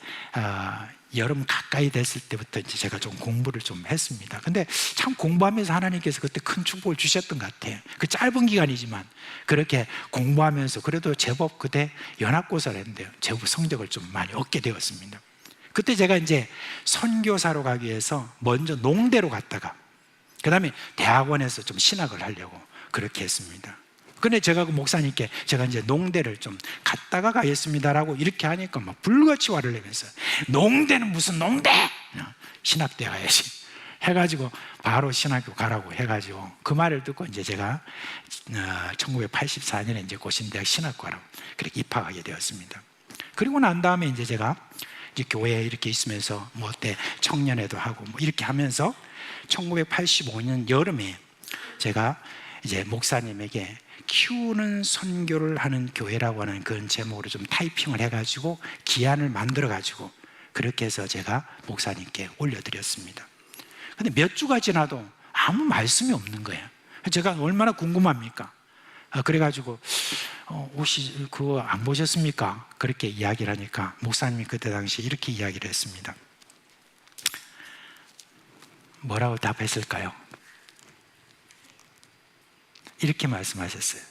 Speaker 7: 여름 가까이 됐을 때부터 이제 제가 좀 공부를 좀 했습니다. 근데 참 공부하면서 하나님께서 그때 큰 축복을 주셨던 것 같아요. 그 짧은 기간이지만 그렇게 공부하면서 그래도 제법 그때 연합고사를 했는데요. 제법 성적을 좀 많이 얻게 되었습니다. 그때 제가 이제 선교사로 가기 위해서 먼저 농대로 갔다가 그 다음에 대학원에서 좀 신학을 하려고 그렇게 했습니다. 근데 제가 그 목사님께 제가 이제 농대를 좀 갔다가 가겠습니다라고 이렇게 하니까 막 불같이 화를 내면서 농대는 무슨 농대! 신학대 가야지 해가지고 바로 신학교 가라고 해가지고 그 말을 듣고 이제 제가 1984년에 이제 고신대학 신학과로 그렇게 입학하게 되었습니다. 그리고 난 다음에 이제 제가 이제 교회에 이렇게 있으면서 때 청년회도 하고 이렇게 하면서 1985년 여름에 제가 이제 목사님에게 키우는 선교를 하는 교회라고 하는 그런 제목으로 좀 타이핑을 해가지고 기한을 만들어가지고 그렇게 해서 제가 목사님께 올려드렸습니다. 근데 몇 주가 지나도 아무 말씀이 없는 거예요. 제가 얼마나 궁금합니까? 그래가지고 혹시 그거 안 보셨습니까? 그렇게 이야기를 하니까 목사님이 그때 당시 이렇게 이야기를 했습니다. 뭐라고 답했을까요? 이렇게 말씀하셨어요.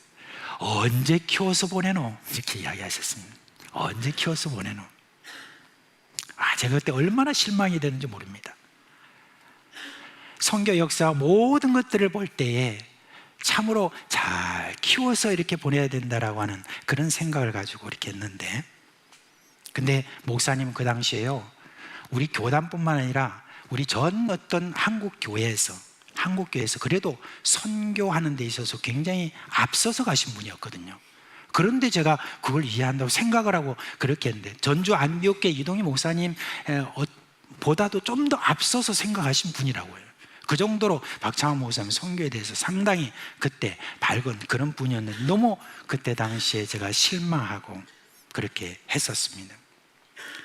Speaker 7: 언제 키워서 보내노? 이렇게 이야기하셨습니다. 언제 키워서 보내노? 제가 그때 얼마나 실망이 됐는지 모릅니다. 선교 역사와 모든 것들을 볼 때에 참으로 잘 키워서 이렇게 보내야 된다라고 하는 그런 생각을 가지고 이렇게 했는데 근데 목사님은 그 당시에요 우리 교단뿐만 아니라 우리 전 어떤 한국 교회에서 그래도 선교하는 데 있어서 굉장히 앞서서 가신 분이었거든요. 그런데 제가 그걸 이해한다고 생각을 하고 그렇게 했는데 전주 안비옥교 이동희 목사님 보다도 좀 더 앞서서 생각하신 분이라고 해요. 그 정도로 박창원 목사님 선교에 대해서 상당히 그때 밝은 그런 분이었는데 너무 그때 당시에 제가 실망하고 그렇게 했었습니다.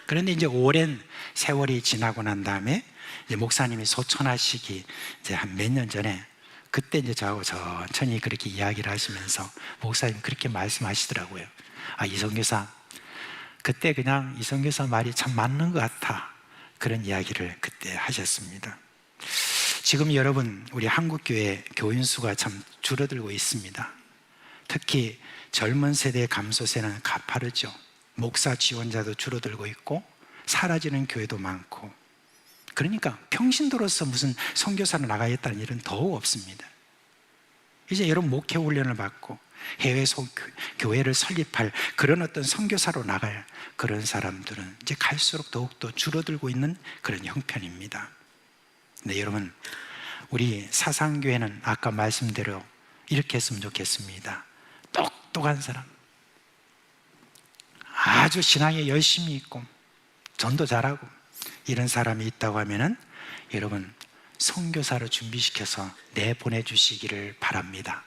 Speaker 7: 그런데 이제 오랜 세월이 지나고 난 다음에 이제 목사님이 소천하시기 이제 한 몇 년 전에 그때 이제 저하고 천천히 그렇게 이야기를 하시면서 목사님 그렇게 말씀하시더라고요. 이선교사 그때 그냥 이선교사 말이 참 맞는 것 같아 그런 이야기를 그때 하셨습니다. 지금 여러분 우리 한국교회 교인 수가 참 줄어들고 있습니다. 특히 젊은 세대의 감소세는 가파르죠. 목사 지원자도 줄어들고 있고 사라지는 교회도 많고, 그러니까 평신도로서 무슨 선교사로 나가겠다는 일은 더욱 없습니다. 이제 여러분 목회 훈련을 받고 해외 교회를 설립할 그런 어떤 선교사로 나갈 그런 사람들은 이제 갈수록 더욱더 줄어들고 있는 그런 형편입니다. 네, 여러분, 우리 사상교회는 아까 말씀대로 이렇게 했으면 좋겠습니다. 똑똑한 사람, 아주 신앙에 열심히 있고 전도 잘하고 이런 사람이 있다고 하면은 여러분 선교사로 준비시켜서 내보내주시기를 바랍니다.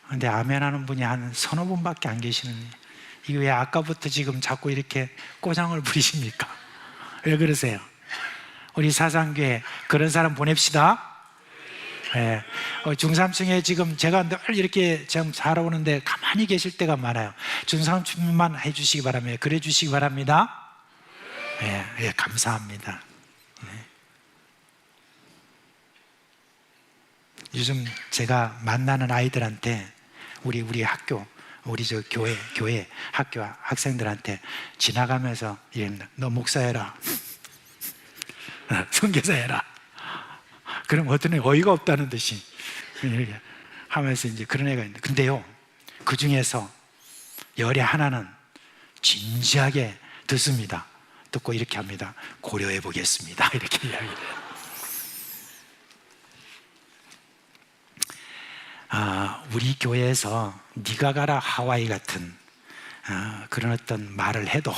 Speaker 7: 근데 아멘 하는 분이 한 서너 분밖에 안 계시는, 이게 왜 아까부터 지금 자꾸 이렇게 꼬장을 부리십니까? 왜 그러세요? 우리 사상교회 그런 사람 보냅시다. 네. 중3층에 지금 제가 늘 이렇게 지금 살아오는데 가만히 계실 때가 많아요. 중3 준비만 해주시기 바랍니다. 그래 주시기 바랍니다. 네, 네, 감사합니다. 네. 요즘 제가 만나는 아이들한테 우리 학교, 우리 저 교회 학교 학생들한테 지나가면서 이럽니다. 너 목사해라. 선교사해라. 그럼 어떤 애 어이가 없다는 듯이 이렇게 하면서 이제 그런 애가 있는데, 근데요, 그 중에서 열의 하나는 진지하게 듣습니다. 듣고 이렇게 합니다. 고려해 보겠습니다. 이렇게 이야기를 해요. 우리 교회에서 네가 가라 하와이 같은 그런 어떤 말을 해도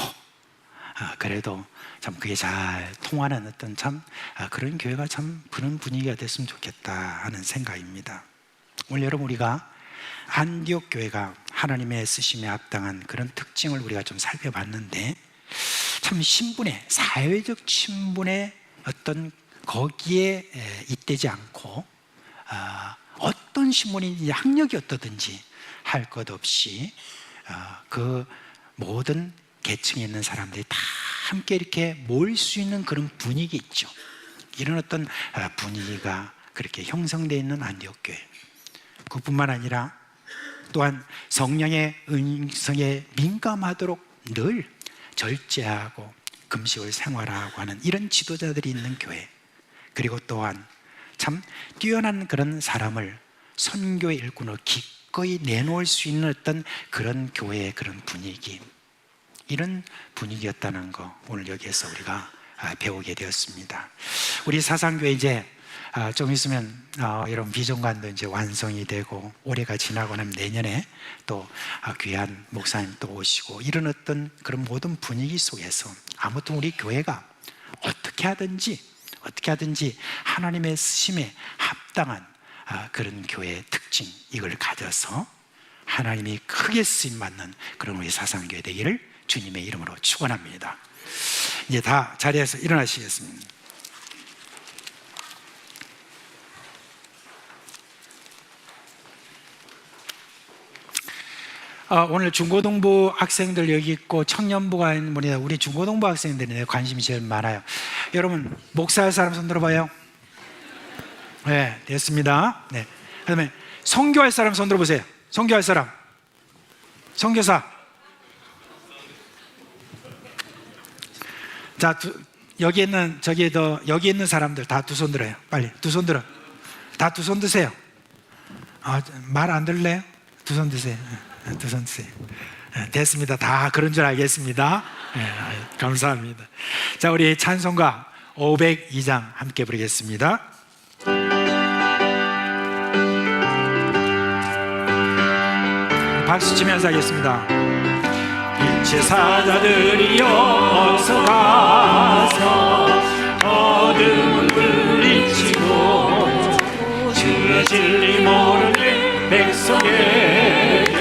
Speaker 7: 그래도 참 그게 잘 통하는 어떤 참 그런 교회가 참 그런 분위기가 됐으면 좋겠다 하는 생각입니다. 오늘 여러분, 우리가 안디옥 교회가 하나님의 쓰심에 합당한 그런 특징을 우리가 좀 살펴봤는데, 참 신분의, 사회적 신분의 어떤 거기에 잇대지 않고 어떤 신분이든지 학력이 어떠든지 할 것 없이 그 모든 계층에 있는 사람들이 다 함께 이렇게 모일 수 있는 그런 분위기 있죠. 이런 어떤 분위기가 그렇게 형성되어 있는 안디옥 교회, 그뿐만 아니라 또한 성령의 음성에 민감하도록 늘 절제하고 금식을 생활하고 하는 이런 지도자들이 있는 교회, 그리고 또한 참 뛰어난 그런 사람을 선교의 일꾼으로 기꺼이 내놓을 수 있는 어떤 그런 교회의 그런 분위기, 이런 분위기였다는 거 오늘 여기에서 우리가 배우게 되었습니다. 우리 사상교회 이제 좀 있으면 여러분 비전관도 이제 완성이 되고 올해가 지나고 나면 내년에 또 귀한 목사님 또 오시고, 이런 어떤 그런 모든 분위기 속에서 아무튼 우리 교회가 어떻게 하든지 하나님의 쓰심에 합당한 그런 교회의 특징, 이걸 가져서 하나님이 크게 쓰임받는 그런 우리 사상교회 되기를 주님의 이름으로 축원합니다. 이제 다 자리에서 일어나시겠습니다. 오늘 중고등부 학생들 여기 있고 청년부가 있는 분이다. 우리 중고등부 학생들이 관심이 제일 많아요. 여러분, 목사할 사람 손 들어봐요. 네, 됐습니다. 네. 그다음에 선교할 사람 손 들어보세요. 선교할 사람, 선교사. 자, 여기 있는 여기 있는 사람들 다 두 손 들어요. 빨리 두 손 들어. 다 두 손 드세요. 말 안 들래요? 두 손 드세요. 두 손 드세요. 됐습니다. 다 그런 줄 알겠습니다. 감사합니다. 자, 우리 찬송가 502장 함께 부르겠습니다. 박수 치면서 하겠습니다. 빛의 사자들이여 어서 가서 어둠을 물리치고 주의 진리 모르는 백성에게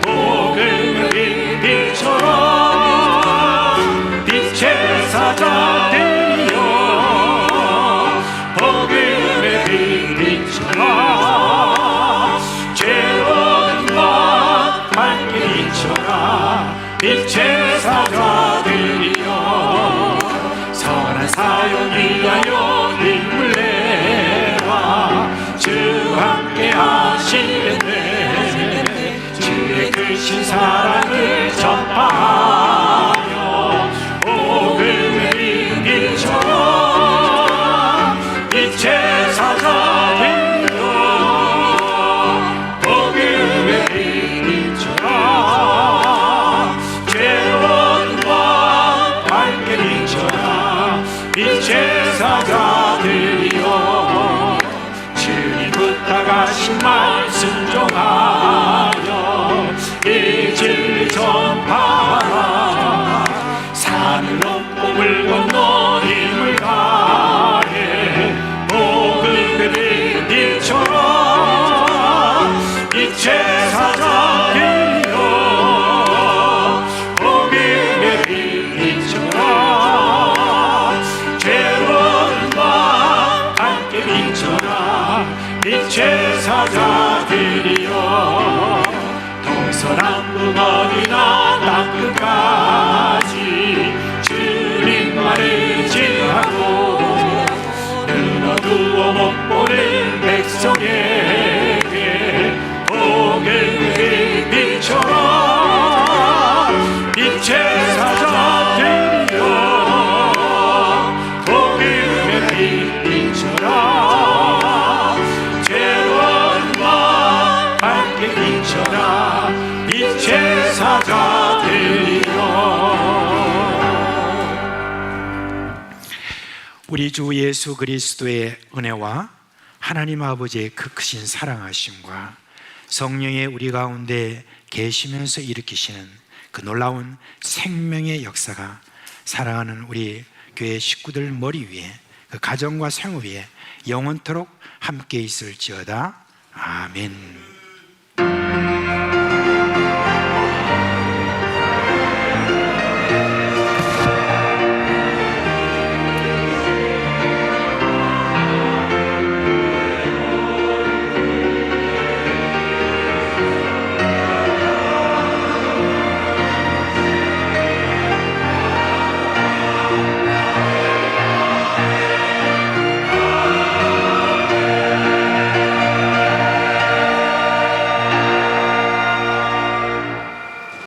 Speaker 7: 복음을 빛처럼 빛의 사자들이여 복음의 빛처럼 죄로운 것 밝게 비춰라. 빛의 사자들이여 선한 사역 위하여 힘을 내라. 주 함께하라. 가시는데 주의 크신 사랑을 전파하며 복음의 빛처럼 빛의 사자들이여 복음의 빛처럼 죄로운 밤 밝게 비춰라 빛의 사자들이여 주님 부탁하신 말 순종하여 이 진리 전파하라 산으로 꿈을 건너 힘을 다해 복음의 빛처럼 빛의 사자들이여 복음의 빛처럼 죄로운 밤 밝게 비춰라 빛의 사자들이여 동서남북 어디나 땅끝까지 주님 말을 지하고 눈 어두워 못 보는 백성에게 복음의 빛처럼 빛의 사자들이여 복음의 빛처럼 죄로운 밤 밝게 비춰라 빛의 사자들이여 우리 주 예수 그리스도의 은혜와 하나님 아버지의 그 크신 사랑하심과 성령의 우리 가운데 계시면서 일으키시는 그 놀라운 생명의 역사가 사랑하는 우리 교회 식구들 머리 위에 그 가정과 생활 위에 영원토록 함께 있을지어다. 아멘.